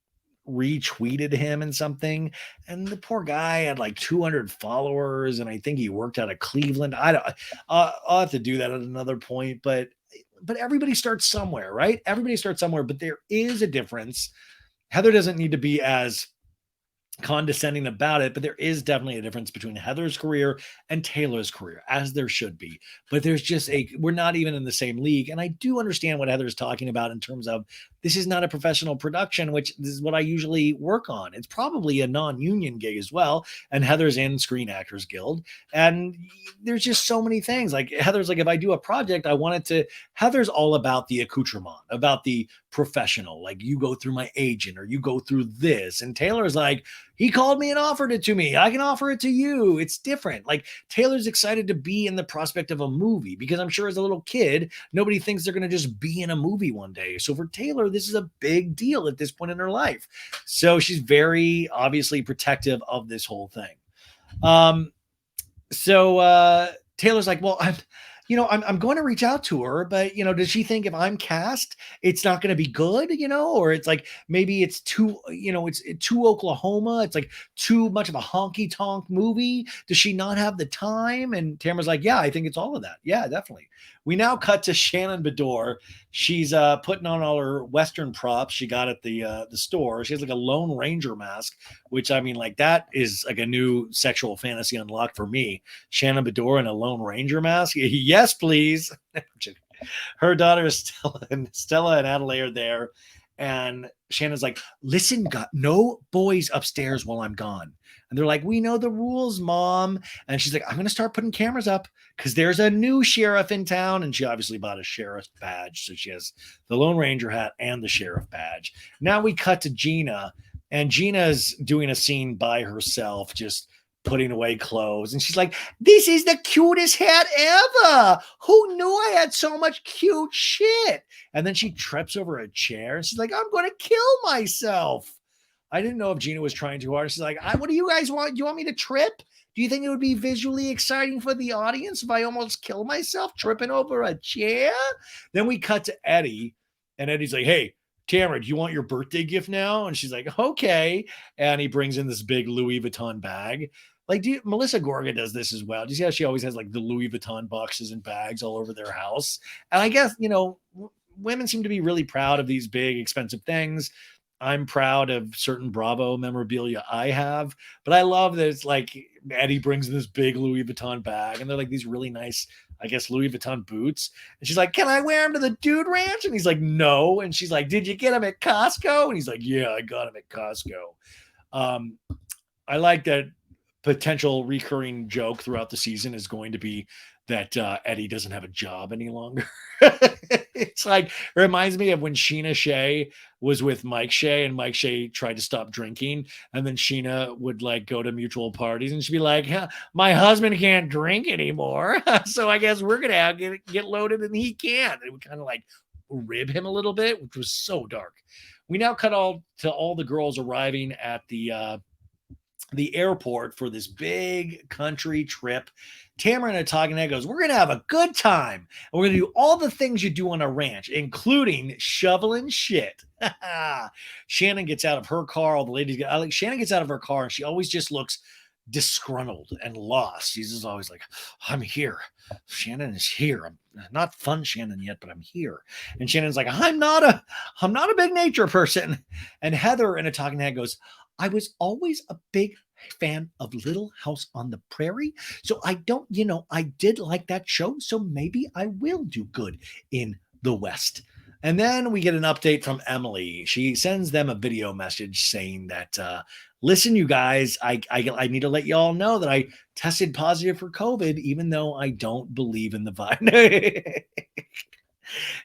Speaker 1: retweeted him and something, and the poor guy had like 200 followers, and I think he worked out of Cleveland. I'll have to do that at another point, but everybody starts somewhere, right? Everybody starts somewhere, but there is a difference. Heather doesn't need to be as condescending about it, but there is definitely a difference between Heather's career and Taylor's career, as there should be. But there's just we're not even in the same league. And I do understand what Heather's talking about in terms of this is not a professional production, which is what I usually work on. It's probably a non-union gig as well. And Heather's in Screen Actors Guild. And there's just so many things. Like Heather's like, if I do a project, Heather's all about the accoutrement, about the professional. Like you go through my agent or you go through this. And Taylor's like, he called me and offered it to me. I can offer it to you. It's different. Like Taylor's excited to be in the prospect of a movie because I'm sure as a little kid, nobody thinks they're going to just be in a movie one day. So for Taylor, this is a big deal at this point in her life. So she's very obviously protective of this whole thing. So Taylor's like, well, I'm going to reach out to her, but does she think if I'm cast, it's not going to be good, or it's like maybe it's too, it's too Oklahoma. It's like too much of a honky tonk movie. Does she not have the time? And Tamara's like, yeah, I think it's all of that. Yeah, definitely. We now cut to Shannon Bedore. She's putting on all her Western props she got at the store. She has like a Lone Ranger mask, which I mean, like that is like a new sexual fantasy unlocked for me. Shannon Bedore in a Lone Ranger mask. Yes, please. Her daughter Stella and Adelaide are there. And Shannon's like, listen, no boys upstairs while I'm gone. And they're like, we know the rules, Mom. And she's like, I'm going to start putting cameras up because there's a new sheriff in town. And she obviously bought a sheriff's badge. So she has the Lone Ranger hat and the sheriff badge. Now we cut to Gina. And Gina's doing a scene by herself, just putting away clothes. And she's like, this is the cutest hat ever. Who knew I had so much cute shit? And then she trips over a chair and she's like, I'm going to kill myself. I didn't know if Gina was trying too hard. She's like, what do you guys want? You want me to trip? Do you think it would be visually exciting for the audience if I almost kill myself tripping over a chair? Then we cut to Eddie, and Eddie's like, hey, Tamara, do you want your birthday gift now? And she's like, okay. And he brings in this big Louis Vuitton bag. Like, Melissa Gorga does this as well. Do you see how she always has like the Louis Vuitton boxes and bags all over their house? And I guess, women seem to be really proud of these big, expensive things. I'm proud of certain Bravo memorabilia I have, but I love that it's like Eddie brings in this big Louis Vuitton bag and they're like these really nice, I guess, Louis Vuitton boots. And she's like, can I wear them to the Dude Ranch? And he's like, no. And she's like, did you get them at Costco? And he's like, yeah, I got them at Costco. I like that potential recurring joke throughout the season is going to be that Eddie doesn't have a job any longer. It's like, it reminds me of when Sheena Shea was with Mike Shea and Mike Shea tried to stop drinking. And then Sheena would like go to mutual parties and she'd be like, my husband can't drink anymore. So I guess we're going to get loaded and he can't. It would kind of like rib him a little bit, which was so dark. We now cut to all the girls arriving at the airport for this big country trip. Tamara and a talking head goes, we're going to have a good time. And we're going to do all the things you do on a ranch, including shoveling shit. Shannon gets out of her car. All the ladies get, Shannon gets out of her car and she always just looks disgruntled and lost. She's just always like, I'm here. Shannon is here. I'm not fun Shannon yet, but I'm here. And Shannon's like, I'm not a big nature person. And Heather in a talking head goes, I was always a big fan of Little House on the Prairie. So I did like that show. So maybe I will do good in the West. And then we get an update from Emily. She sends them a video message saying that, listen, you guys, I need to let you all know that I tested positive for COVID, even though I don't believe in the virus.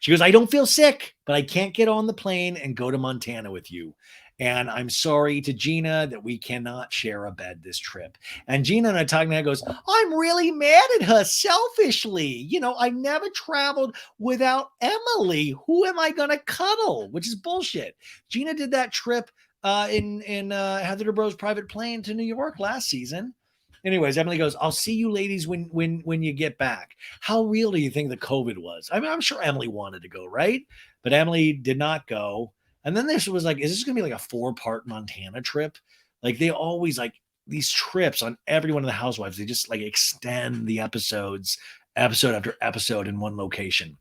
Speaker 1: She goes, I don't feel sick, but I can't get on the plane and go to Montana with you. And I'm sorry to Gina that we cannot share a bed this trip. And Gina and I talking about goes, I'm really mad at her selfishly. I never traveled without Emily. Who am I going to cuddle? Which is bullshit. Gina did that trip in Heather Dubrow's private plane to New York last season. Anyways, Emily goes, I'll see you ladies when you get back. How real do you think the COVID was? I mean, I'm sure Emily wanted to go, right? But Emily did not go. And then this was like, is this going to be like a 4-part Montana trip? Like they always like these trips on every one of the Housewives. They just like extend the episodes, episode after episode in one location.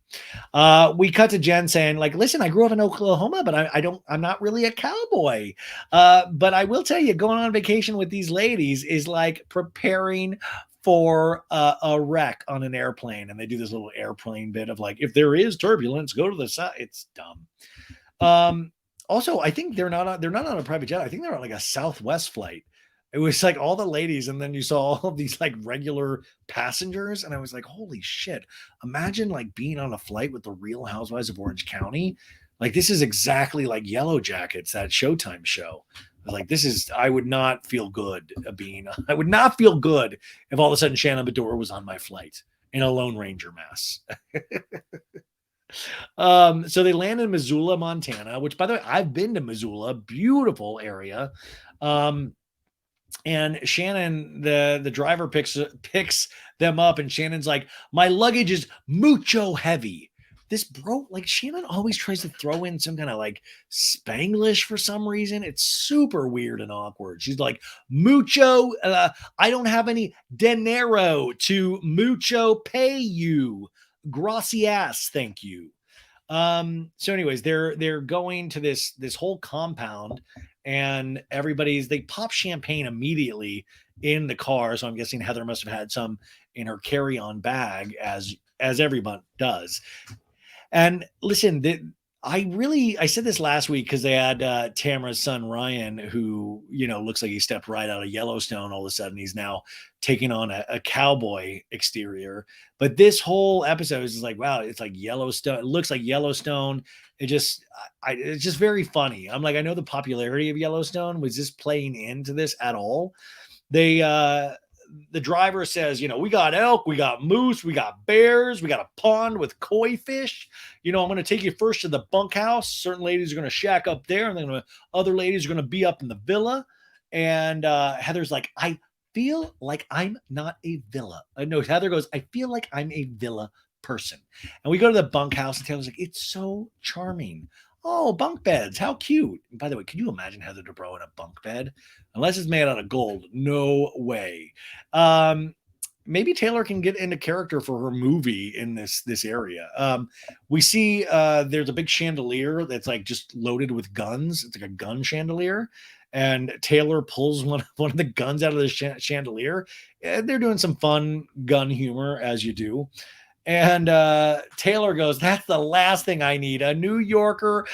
Speaker 1: We cut to Jen saying like, listen, I grew up in Oklahoma, but I'm not really a cowboy. But I will tell you, going on vacation with these ladies is like preparing for a wreck on an airplane. And they do this little airplane bit of like, if there is turbulence, go to the side. It's dumb. Also, I think they're not on a private jet. I think they're on like a Southwest flight. It was like all the ladies, and then you saw all of these like regular passengers, and I was like, holy shit. Imagine like being on a flight with the Real Housewives of Orange County. Like this is exactly like Yellow Jackets, that Showtime show. I was like, I would not feel good I would not feel good if all of a sudden Shannon Bedore was on my flight in a Lone Ranger mask. So they land in Missoula, Montana, which by the way, I've been to Missoula, beautiful area. And Shannon, the driver picks them up, and Shannon's like, my luggage is mucho heavy. This bro, like Shannon always tries to throw in some kind of like Spanglish for some reason. It's super weird and awkward. She's like, mucho, I don't have any dinero to mucho pay you. Gracias, thank you. So anyways, they're going to this whole compound, and they pop champagne immediately in the car. So I'm guessing Heather must have had some in her carry-on bag, as everyone does. And listen, I said this last week because they had Tamara's son Ryan, who looks like he stepped right out of Yellowstone. All of a sudden, he's now taking on a cowboy exterior. But this whole episode is like, wow, it's like Yellowstone. It looks like Yellowstone. It's just very funny. I'm like, I know the popularity of Yellowstone. Was this playing into this at all? The driver says, we got elk, we got moose, we got bears, we got a pond with koi fish. I'm going to take you first to the bunkhouse. Certain ladies are going to shack up there, and then other ladies are going to be up in the villa. And Heather's like, I feel like I'm not a villa. No, Heather goes, I feel like I'm a villa person. And we go to the bunkhouse, and Taylor's like, it's so charming. Oh, bunk beds. How cute. And by the way, can you imagine Heather Dubrow in a bunk bed? Unless it's made out of gold. No way. Maybe Taylor can get into character for her movie in this area. We see there's a big chandelier that's like just loaded with guns. It's like a gun chandelier. And Taylor pulls one of the guns out of the chandelier. And they're doing some fun gun humor, as you do. And Taylor goes, that's the last thing I need, a New Yorker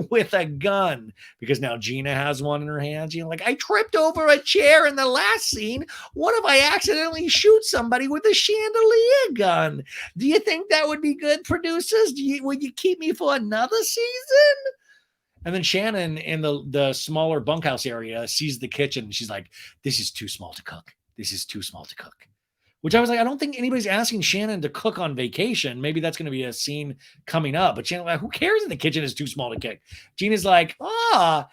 Speaker 1: with a gun. Because now Gina has one in her hands. Like, I tripped over a chair in the last scene. What if I accidentally shoot somebody with a chandelier gun? Do you think that would be good, producers? Would you keep me for another season? And then Shannon in the smaller bunkhouse area sees the kitchen. And she's like, this is too small to cook. This is too small to cook. Which I was like, I don't think anybody's asking Shannon to cook on vacation. Maybe that's going to be a scene coming up. But Shannon's like, who cares if the kitchen is too small to cook? Gina's like, I'm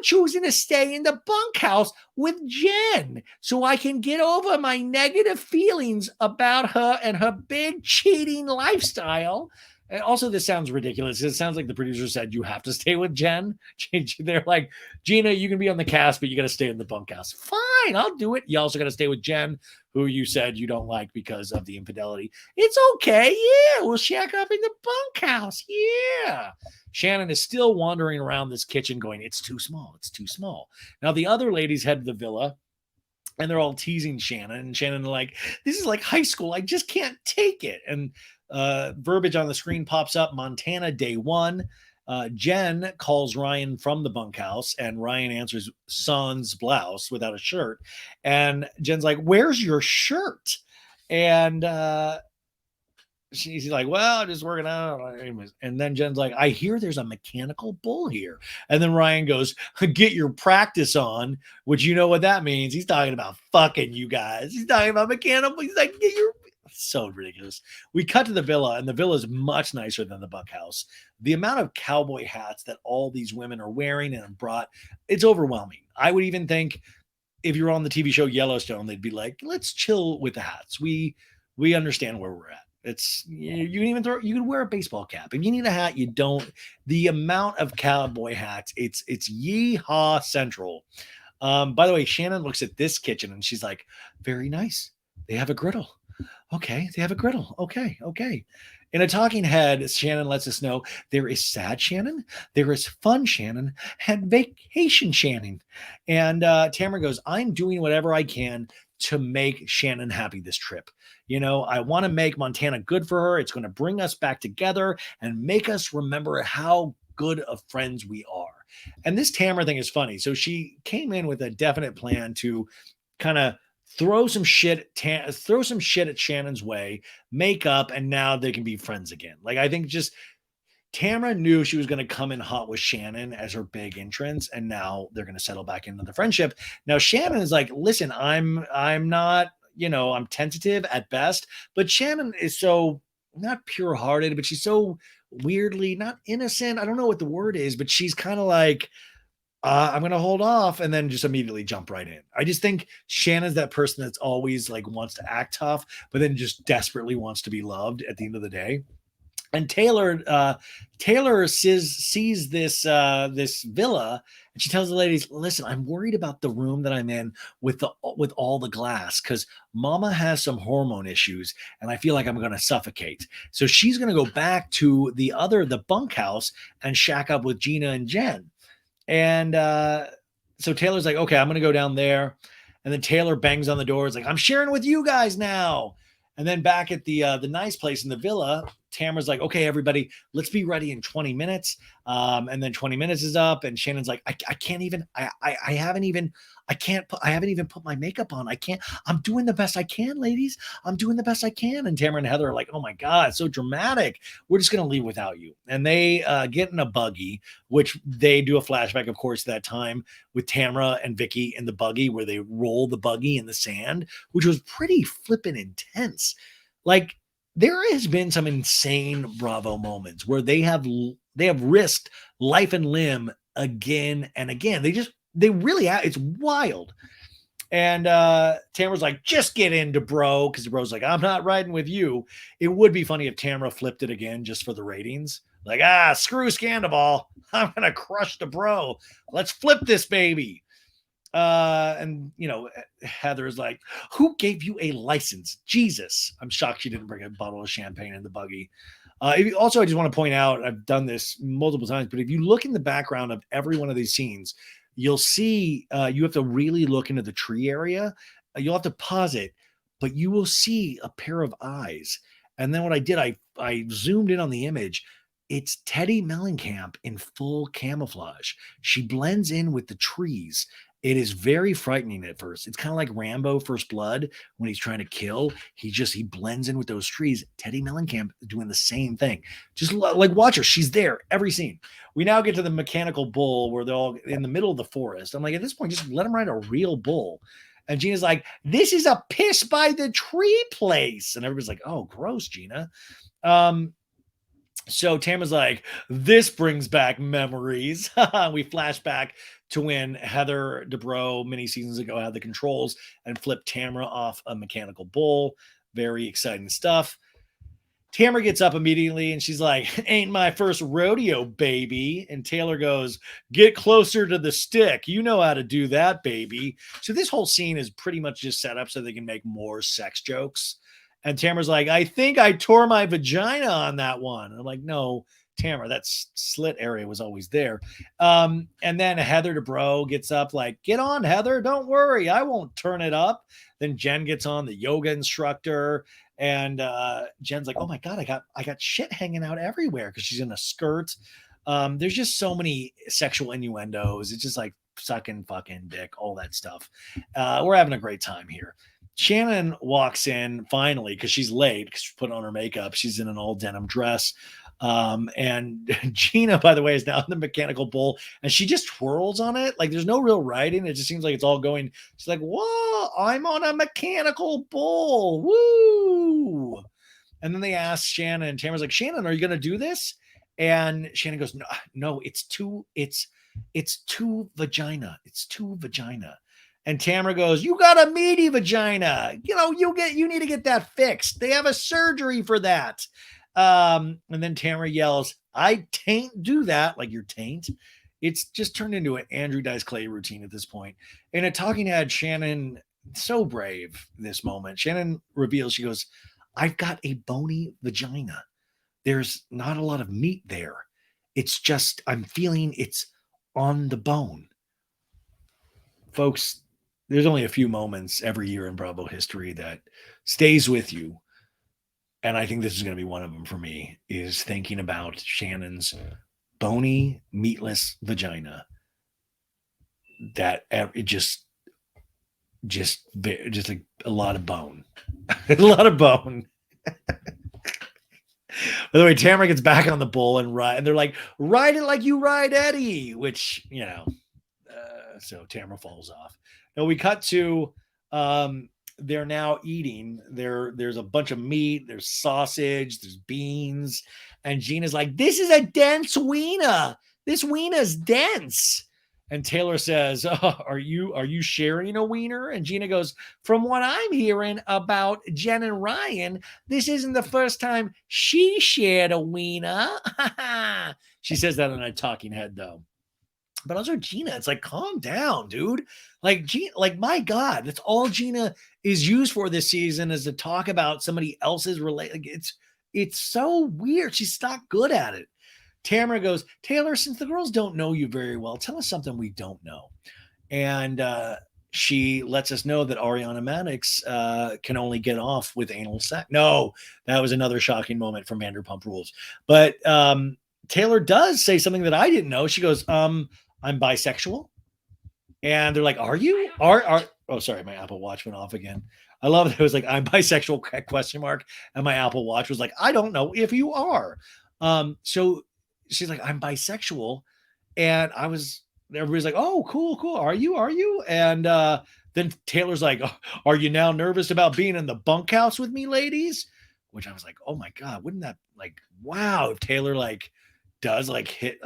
Speaker 1: choosing to stay in the bunkhouse with Jen so I can get over my negative feelings about her and her big cheating lifestyle. And also, this sounds ridiculous. It sounds like the producer said you have to stay with Jen. They're like, Gina, you can be on the cast, but you got to stay in the bunkhouse. Fine, I'll do it. You also got to stay with Jen, who you said you don't like because of the infidelity. It's okay. Yeah, we'll shack up in the bunkhouse. Yeah. Shannon is still wandering around this kitchen going, it's too small. It's too small. Now, the other ladies head to the villa, and they're all teasing Shannon. And Shannon like, this is like high school. I just can't take it. And verbiage on the screen pops up, Montana day 1. Jen calls Ryan from the bunkhouse, and Ryan answers sans blouse without a shirt. And Jen's like, where's your shirt? And she's like, well, I'm just working out. And then Jen's like, I hear there's a mechanical bull here. And then Ryan goes, get your practice on, which you know what that means. He's talking about fucking you guys. He's talking about mechanical. He's like, get your... So ridiculous. We cut to the villa, and the villa is much nicer than the bunkhouse. The amount of cowboy hats that all these women are wearing and brought, it's overwhelming. I would even think if you're on the TV show Yellowstone, they'd be like, let's chill with the hats. We understand where we're at. It's you can wear a baseball cap. If you need a hat, you don't. The amount of cowboy hats, it's yeehaw central. By the way, Shannon looks at this kitchen and she's like, very nice. They have a griddle. Okay, they have a griddle. Okay. In a talking head, Shannon lets us know there is sad Shannon, there is fun Shannon, and vacation Shannon. And Tamara goes, I'm doing whatever I can to make Shannon happy this trip. I want to make Montana good for her. It's going to bring us back together and make us remember how good of friends we are. And this Tamara thing is funny. So she came in with a definite plan to kind of throw some shit at Shannon's way, make up, and now they can be friends again. Like, I think just Tamara knew she was going to come in hot with Shannon as her big entrance, and now they're going to settle back into the friendship. Now Shannon is like, listen, I'm not, I'm tentative at best, but Shannon is so not pure-hearted, but she's so weirdly not innocent. I don't know what the word is, but she's kind of like, I'm going to hold off, and then just immediately jump right in. I just think Shannon's that person that's always like wants to act tough, but then just desperately wants to be loved at the end of the day. And Taylor sees this villa, and she tells the ladies, "Listen, I'm worried about the room that I'm in with all the glass because Mama has some hormone issues, and I feel like I'm going to suffocate." So she's going to go back to the bunkhouse and shack up with Gina and Jen. And so Taylor's like, "Okay, I'm going to go down there." And then Taylor bangs on the door. It's like, "I'm sharing with you guys now." And then back at the nice place in the villa, Tamara's like, "Okay, everybody, let's be ready in 20 minutes." And then 20 minutes is up, and Shannon's like, I can't even, I haven't even, I haven't even put my makeup on. I can't, I'm doing the best I can, ladies. I'm doing the best I can. And Tamara and Heather are like, "Oh my God, so dramatic. We're just going to leave without you." And they get in a buggy, which they do a flashback, of course, that time with Tamara and Vicky in the buggy where they roll the buggy in the sand, which was pretty flippin' intense. Like, there has been some insane Bravo moments where they have risked life and limb again and again. They really have. It's wild. And Tamara's like, "Just get in, Dubrow," because Dubrow's like, "I'm not riding with you." It would be funny if Tamara flipped it again just for the ratings. Like, screw Scandal. I'm gonna crush Dubrow. Let's flip this baby. And Heather's like, "Who gave you a license? Jesus." I'm shocked she didn't bring a bottle of champagne in the buggy. Also, I just want to point out, I've done this multiple times, but if you look in the background of every one of these scenes, you'll see you have to really look into the tree area. You'll have to pause it, but you will see a pair of eyes. And then what I did, I zoomed in on the image. It's Teddy Mellencamp in full camouflage. She blends in with the trees. It is very frightening at first. It's kind of like Rambo First Blood when he's trying to kill. He blends in with those trees. Teddy Mellencamp is doing the same thing. Just like watch her. She's there every scene. We now get to the mechanical bull where they're all in the middle of the forest. I'm like, at this point, just let them ride a real bull. And Gina's like, "This is a piss by the tree place." And everybody's like, "Oh, gross, Gina." So Tamara's like, "This brings back memories." We flash back to when Heather Dubrow many seasons ago had the controls and flipped Tamara off a mechanical bull. Very exciting stuff. Tamara gets up immediately and she's like, "Ain't my first rodeo, baby." And Taylor goes, "Get closer to the stick. You know how to do that, baby." So this whole scene is pretty much just set up so they can make more sex jokes. And Tamara's like, "I think I tore my vagina on that one." And I'm like, "No, Tamara, that slit area was always there." And then Heather Dubrow gets up like, "Get on, Heather. Don't worry. I won't turn it up." Then Jen gets on, the yoga instructor. And Jen's like, "Oh my God, I got shit hanging out everywhere," because she's in a skirt. There's just so many sexual innuendos. It's just like sucking, fucking dick, all that stuff. We're having a great time here. Shannon walks in finally because she's late because she put on her makeup. She's in an all denim dress. And Gina, by the way, is now in the mechanical bull and she just twirls on it. Like there's no real riding. It just seems like it's all going. She's like, "Whoa, I'm on a mechanical bull. Woo." And then they ask Shannon, and Tamara's like, "Shannon, are you going to do this?" And Shannon goes, No, it's too vagina. It's too vagina. And Tamara goes, "You got a meaty vagina. You need to get that fixed. They have a surgery for that." And then Tamara yells, "I tain't do that," like you're taint. It's just turned into an Andrew Dice Clay routine at this point. In a talking head, Shannon, so brave in this moment. Shannon reveals, she goes, "I've got a bony vagina. There's not a lot of meat there. It's just, I'm feeling it's on the bone." Folks, there's only a few moments every year in Bravo history that stays with you. And I think this is going to be one of them for me, is thinking about Shannon's bony, meatless vagina. That it just like a lot of bone. A lot of bone. By the way, Tamara gets back on the bull and they're like, "Ride it like you ride Eddie," which, so Tamara falls off. Now we cut to they're now eating. There's a bunch of meat, there's sausage, there's beans, and Gina's like, "This is a dense wiener. This wiener's dense." And Taylor says, are you sharing a wiener? And Gina goes, from what I'm hearing about Jen and Ryan, this isn't the first time she shared a wiener. She says that on a talking head, though. But also Gina, it's like, calm down, dude. Like Gina, like my God, that's all Gina is used for this season is to talk about somebody else's Like, it's so weird. She's not good at it. Tamara goes, Taylor, since the girls don't know you very well, tell us something we don't know. And she lets us know that Ariana Maddox can only get off with anal sex. No, that was another shocking moment from Vanderpump Rules. But Taylor does say something that I didn't know. She goes, I'm bisexual. And they're like, are you? Oh, sorry, my Apple Watch went off again. I love it. It was like, I'm bisexual, question mark. And my Apple Watch was like, I don't know if you are. So she's like, I'm bisexual. And everybody's like, oh, cool. Are you? And then Taylor's like, are you now nervous about being in the bunkhouse with me, ladies? Which I was like, oh my God, wouldn't that like, wow, if Taylor like does like hit,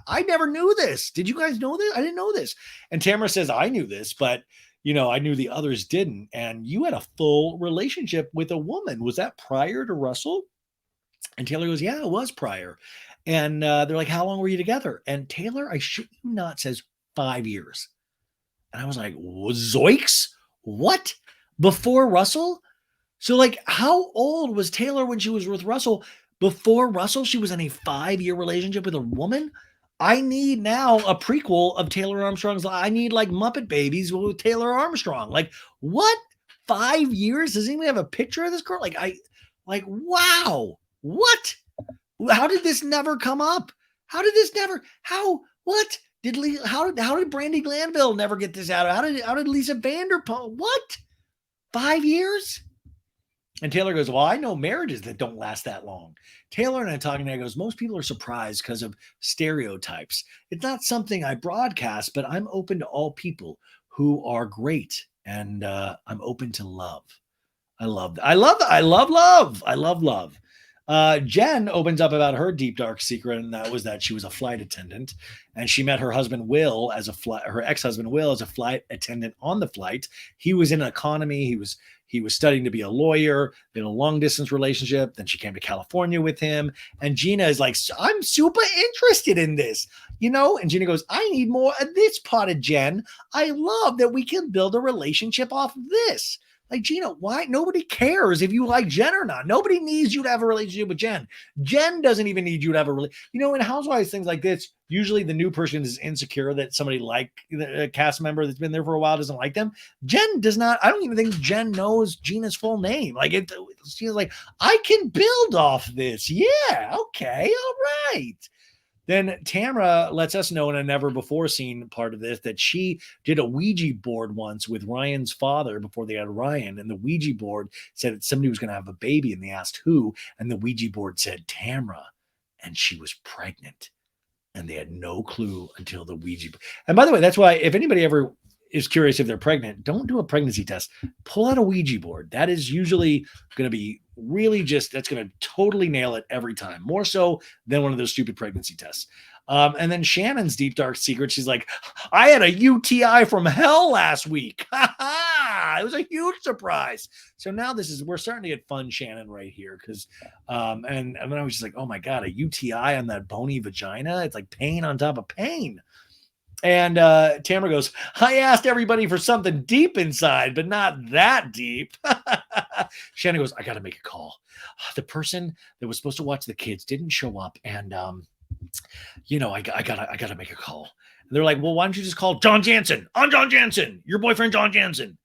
Speaker 1: I never knew this. Did you guys know this? I didn't know this. And Tamara says, I knew this, but I knew the others didn't. And you had a full relationship with a woman. Was that prior to Russell? And Taylor goes, yeah, it was prior. And they're like, how long were you together? And Taylor, I shit you not, says 5 years. And I was like, zoinks? What? Before Russell? So like, how old was Taylor when she was with Russell? Before Russell, she was in a 5-year relationship with a woman? I need now a prequel of Taylor Armstrong's. I need like Muppet Babies with Taylor Armstrong. Like, what? 5 years? Does anyone have a picture of this girl? Wow. What? How did this never come up? How did Brandy Glanville never get this out? How did Lisa Vanderpump? What? 5 years? And Taylor goes, well, I know marriages that don't last that long. Taylor and I talking, and I goes, most people are surprised because of stereotypes. It's not something I broadcast, but I'm open to all people who are great. And I'm open to love. I love love. Jen opens up about her deep dark secret, and that was that she was a flight attendant, and she met her husband Will her ex-husband Will as a flight attendant on the flight. He was in economy. He was studying to be a lawyer, in a long distance relationship. Then she came to California with him, and Gina is like, I'm super interested in this, And Gina goes, I need more of this part of Jen. I love that we can build a relationship off of this. Like, Gina, why? Nobody cares if you like Jen or not. Nobody needs you to have a relationship with Jen. Jen doesn't even need you to have a relationship. In Housewives, things like this, usually the new person is insecure that somebody like a cast member that's been there for a while doesn't like them. Jen does not. I don't even think Jen knows Gina's full name. She's like, I can build off this. Yeah. Okay. All right. Then Tamara lets us know in a never before seen part of this that she did a Ouija board once with Ryan's father before they had Ryan. And the Ouija board said that somebody was going to have a baby, and they asked who. And the Ouija board said Tamara, and she was pregnant. And they had no clue until the Ouija. And by the way, that's why if anybody ever is curious if they're pregnant, don't do a pregnancy test. Pull out a Ouija board. That is usually going to be really that's going to totally nail it every time. More so than one of those stupid pregnancy tests. And then Shannon's deep dark secret. She's like, I had a UTI from hell last week. It was a huge surprise. So now we're starting to get fun Shannon right here. Cause, and then I was just like, oh my God, a UTI on that bony vagina. It's like pain on top of pain. And Tamara goes, I asked everybody for something deep inside, but not that deep. Shannon goes, I got to make a call. The person that was supposed to watch the kids didn't show up. And, I gotta make a call. And they're like, well, why don't you just call John Jansen? I'm John Jansen, your boyfriend, John Jansen.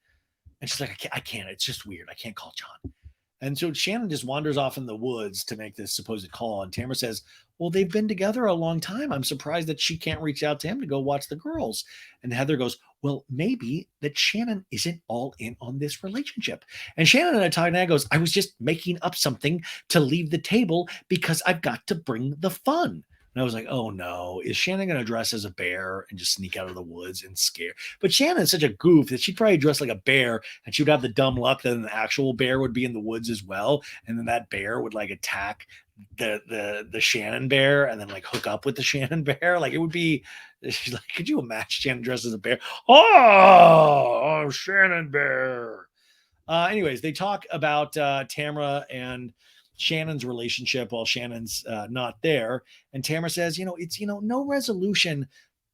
Speaker 1: And she's like, I can't. It's just weird. I can't call John. And so Shannon just wanders off in the woods to make this supposed call. And Tamara says, well, they've been together a long time. I'm surprised that she can't reach out to him to go watch the girls. And Heather goes, well, maybe that Shannon isn't all in on this relationship. And Shannon and I talking, and I goes, I was just making up something to leave the table because I've got to bring the fun. And I was like, oh no, is Shannon going to dress as a bear and just sneak out of the woods and scare? But Shannon's such a goof that she'd probably dress like a bear, and she would have the dumb luck that an actual bear would be in the woods as well. And then that bear would like attack the Shannon bear and then like hook up with the Shannon bear. Like it would be, she's like, could you imagine Shannon dressed as a bear? Oh, Shannon bear. Anyways, they talk about Tamara and Shannon's relationship while Shannon's not there. And Tamara says, it's, no resolution.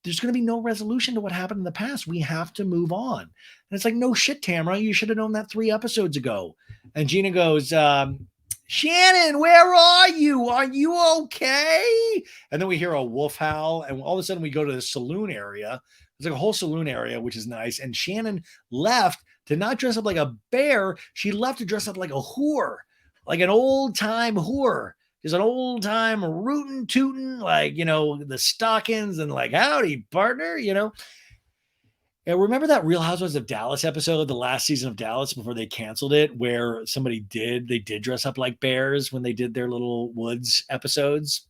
Speaker 1: There's going to be no resolution to what happened in the past. We have to move on. And it's like, no shit, Tamara. You should have known that 3 episodes ago. And Gina goes, Shannon, where are you? Are you okay? And then we hear a wolf howl. And all of a sudden we go to the saloon area. There's like a whole saloon area, which is nice. And Shannon left to not dress up like a bear. She left to dress up like a whore, like an old time whore. Just an old time rootin' tootin', like, the stockings and like, howdy, partner, And remember that Real Housewives of Dallas episode, the last season of Dallas before they canceled it, where they did dress up like bears when they did their little woods episodes?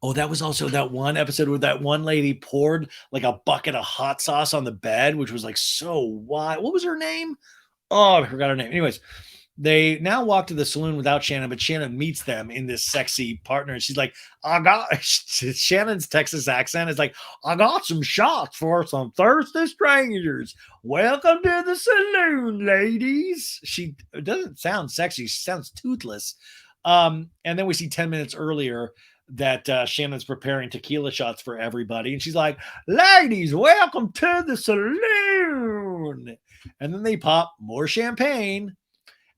Speaker 1: Oh, that was also that one episode where that one lady poured like a bucket of hot sauce on the bed, which was like so wild. What was her name? Oh, I forgot her name. Anyways, they now walk to the saloon without Shannon, but Shannon meets them in this sexy partner. She's like, Shannon's Texas accent is like, I got some shots for some thirsty strangers. Welcome to the saloon, ladies. She doesn't sound sexy. She sounds toothless. And then we see 10 minutes earlier that Shannon's preparing tequila shots for everybody. And she's like, ladies, welcome to the saloon. And then they pop more champagne.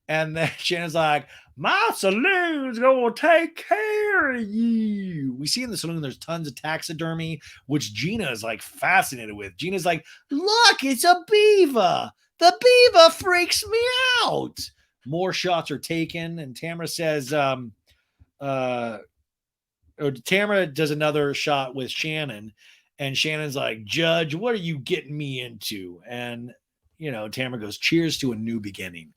Speaker 1: And then Shannon's like, my saloon's going to take care of you. We see in the saloon, there's tons of taxidermy, which Gina is like fascinated with. Gina's like, look, it's a beaver. The beaver freaks me out. More shots are taken. And Tamara says, Tamara does another shot with Shannon, and Shannon's like, Judge, what are you getting me into? And, Tamara goes, cheers to a new beginning.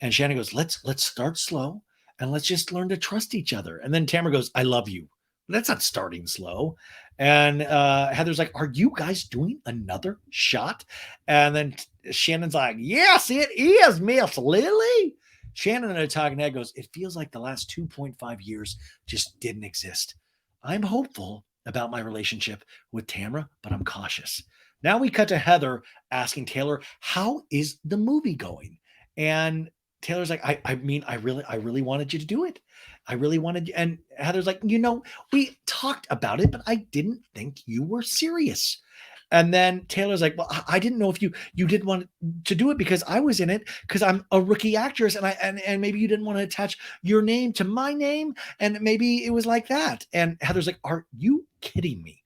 Speaker 1: And Shannon goes, let's start slow and let's just learn to trust each other. And then Tamara goes, I love you. That's not starting slow. And Heather's like, are you guys doing another shot? And then Shannon's like, yes, it is, Miss Lily. Shannon in a talking head goes, it feels like the last 2.5 years just didn't exist. I'm hopeful about my relationship with Tamara, but I'm cautious. Now we cut to Heather asking Taylor, how is the movie going? And Taylor's like, I mean, I really wanted you to do it. I really wanted you. And Heather's like, we talked about it, but I didn't think you were serious. And then Taylor's like, well, I didn't know if you didn't want to do it because I was in it because I'm a rookie actress and maybe you didn't want to attach your name to my name. And maybe it was like that. And Heather's like, are you kidding me?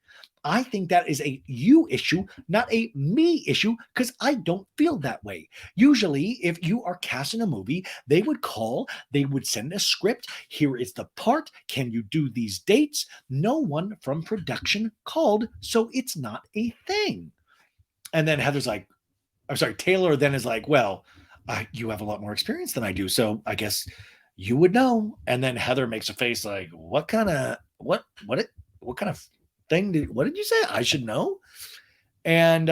Speaker 1: I think that is a you issue, not a me issue, because I don't feel that way. Usually, if you are cast in a movie, they would send a script. Here is the part. Can you do these dates? No one from production called, so it's not a thing. And then Taylor then is like, well, you have a lot more experience than I do, so I guess you would know. And then Heather makes a face like, what kind of thing what did you say? I should know. And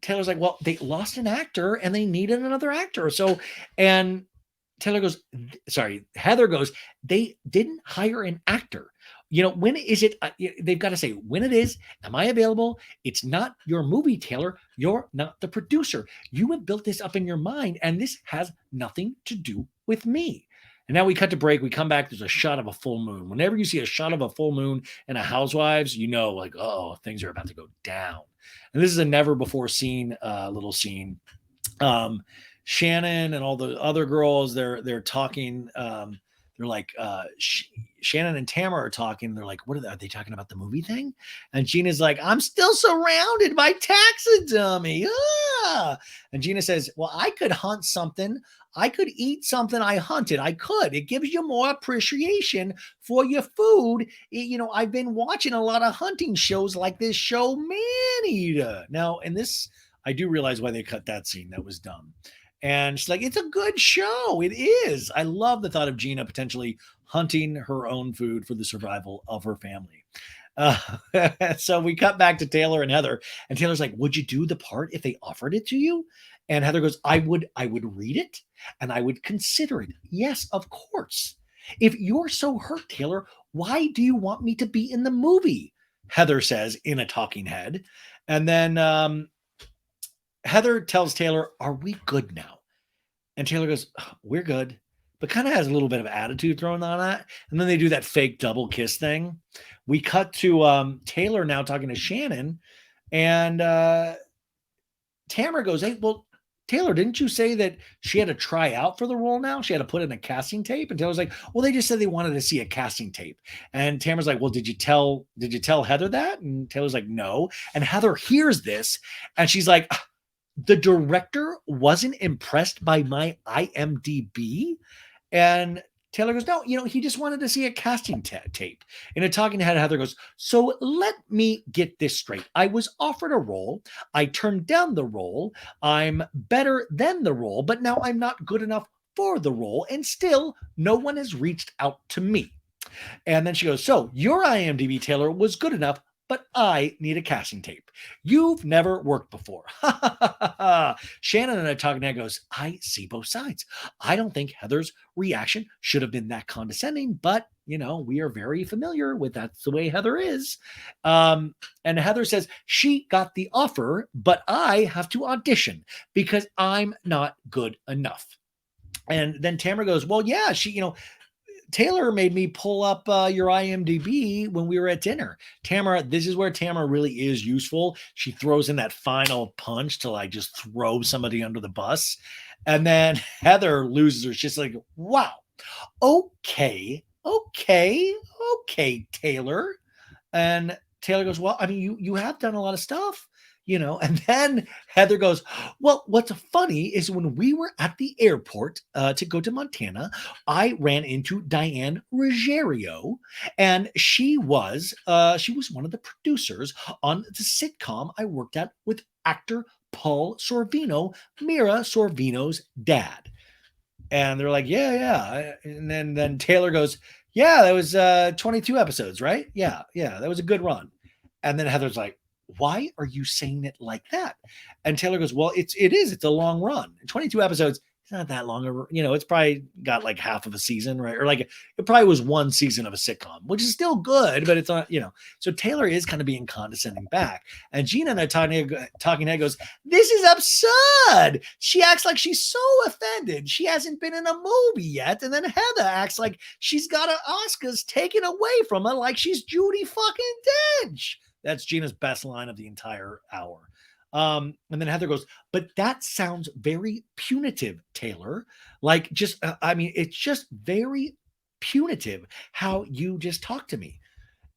Speaker 1: Taylor's like, well, they lost an actor and they needed another actor. So, and Heather goes, they didn't hire an actor. When is it? They've got to say, when it is, am I available? It's not your movie, Taylor. You're not the producer. You have built this up in your mind, and this has nothing to do with me. And now we cut to break. We come back. There's a shot of a full moon. Whenever you see a shot of a full moon in a Housewives, like, oh, things are about to go down. And this is a never before seen little scene. Shannon and all the other girls, they're talking. They're like, Shannon and Tamara are talking. They're like, are they talking about the movie thing? And Gina's like, I'm still surrounded by taxidermy. Ah! And Gina says, well, I could hunt something. I could eat something I hunted. I could. It gives you more appreciation for your food. I've been watching a lot of hunting shows like this show, Man Eater. Now, in this, I do realize why they cut that scene. That was dumb. And she's like, it's a good show. It is. I love the thought of Gina potentially hunting her own food for the survival of her family. Uh, so we cut back to Taylor and Heather, and Taylor's like, "Would you do the part if they offered it to you?" And Heather goes, I would read it and I would consider it. Yes, of course. If you're so hurt, Taylor, why do you want me to be in the movie?" Heather says in a talking head. And then Heather tells Taylor, "Are we good now?" And Taylor goes, "We're good," but kind of has a little bit of attitude thrown on that. And then they do that fake double kiss thing. We cut to Taylor now talking to Shannon, and Tamara goes, "Hey, well, Taylor, didn't you say that she had to try out for the role now? She had to put in a casting tape?" And Taylor's like, "Well, they just said they wanted to see a casting tape." And Tamara's like, "Well, did you tell Heather that?" And Taylor's like, "No." And Heather hears this and she's like, "The director wasn't impressed by my IMDb?" And Taylor goes, "No, he just wanted to see a casting tape." In a talking head, Heather goes, "So let me get this straight. I was offered a role. I turned down the role. I'm better than the role, but now I'm not good enough for the role. And still, no one has reached out to me." And then she goes, "So your IMDb, Taylor, was good enough, but I need a casting tape. You've never worked before." Shannon and I talking, and goes, "I see both sides. I don't think Heather's reaction should have been that condescending, but we are very familiar with that's the way Heather is." And Heather says she got the offer, but I have to audition because I'm not good enough. And then Tamara goes, "Well, yeah, Taylor made me pull up your IMDb when we were at dinner." Tamara, this is where Tamara really is useful. She throws in that final punch to like just throw somebody under the bus. And then Heather loses her. She's like, "Wow. Okay. Okay. Okay, Taylor." And Taylor goes, "Well, I mean, you have done a lot of stuff." And then Heather goes, "Well, what's funny is when we were at the airport to go to Montana, I ran into Diane Ruggiero, and she was one of the producers on the sitcom I worked at with actor Paul Sorvino, Mira Sorvino's dad." And they're like, "Yeah, yeah." And then Taylor goes, "Yeah, that was 22 episodes, right? Yeah, yeah, that was a good run." And then Heather's like, "Why are you saying it like that?" And Taylor goes, "Well, it's a long run. 22 episodes, it's not that long. It's probably got like half of a season, right? Or like it probably was one season of a sitcom, which is still good, but it's not. So Taylor is kind of being condescending back. And Gina and I talking head goes, "This is absurd. She acts like she's so offended. She hasn't been in a movie yet." And then Heather acts like she's got her Oscars taken away from her like she's Judy fucking Dench. That's Gina's best line of the entire hour. And then Heather goes, "But that sounds very punitive, Taylor. Like, I mean, it's just very punitive how you just talk to me."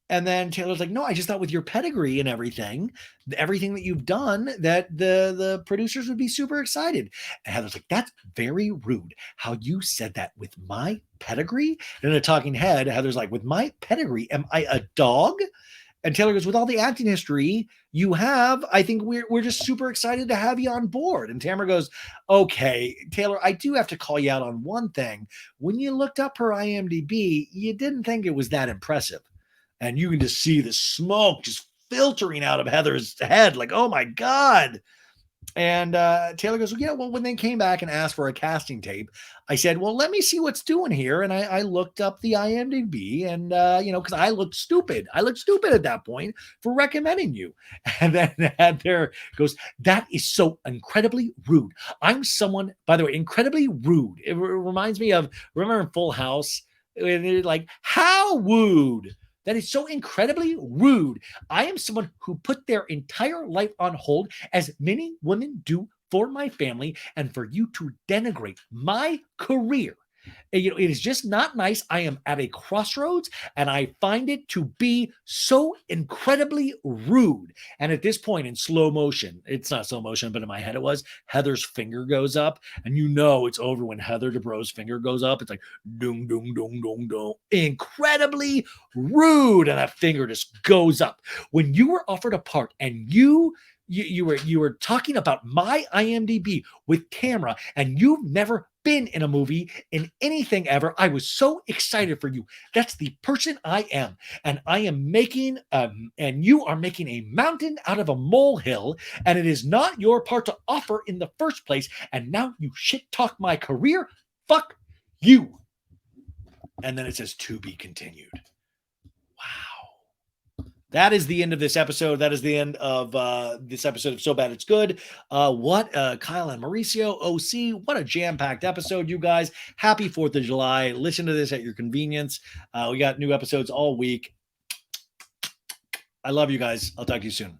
Speaker 1: And then Taylor's like, "No, I just thought with your pedigree and everything that you've done, that the producers would be super excited." And Heather's like, "That's very rude how you said that with my pedigree." And in a talking head, Heather's like, "With my pedigree, am I a dog?" And Taylor goes, "With all the acting history you have, I think we're just super excited to have you on board." And Tamara goes, "Okay, Taylor, I do have to call you out on one thing. When you looked up her IMDb, you didn't think it was that impressive." And you can just see the smoke just filtering out of Heather's head, like, "Oh my God." And Taylor goes, "Well, yeah, well, when they came back and asked for a casting tape, I said, well, let me see what's doing here." And I looked up the IMDb and, because I looked stupid. I looked stupid at that point for recommending you." And then Heather goes, "That is so incredibly rude. I'm someone, by the way, incredibly rude." It reminds me of, remember in Full House? They're like, "How rude. That is so incredibly rude. I am someone who put their entire life on hold, as many women do for my family, and for you to denigrate my career, it is just not nice. I am at a crossroads, and I find it to be so incredibly rude." And at this point in slow motion, it's not slow motion, but in my head it was, Heather's finger goes up, and it's over when Heather Dubrow's finger goes up. It's like, dung, dung, dung, dung, dung. Incredibly rude. And that finger just goes up. When you were offered a part and you you were talking about my IMDb with camera, and you've never been in a movie in anything ever. I was so excited for you. That's the person I am, and I am making and you are making a mountain out of a molehill, and it is not your part to offer in the first place. And now you shit talk my career. Fuck you. And then it says to be continued. Wow. That is the end of this episode. That is the end of this episode of So Bad It's Good. What Kyle and Mauricio, OC, what a jam-packed episode, you guys. Happy 4th of July. Listen to this at your convenience. We got new episodes all week. I love you guys. I'll talk to you soon.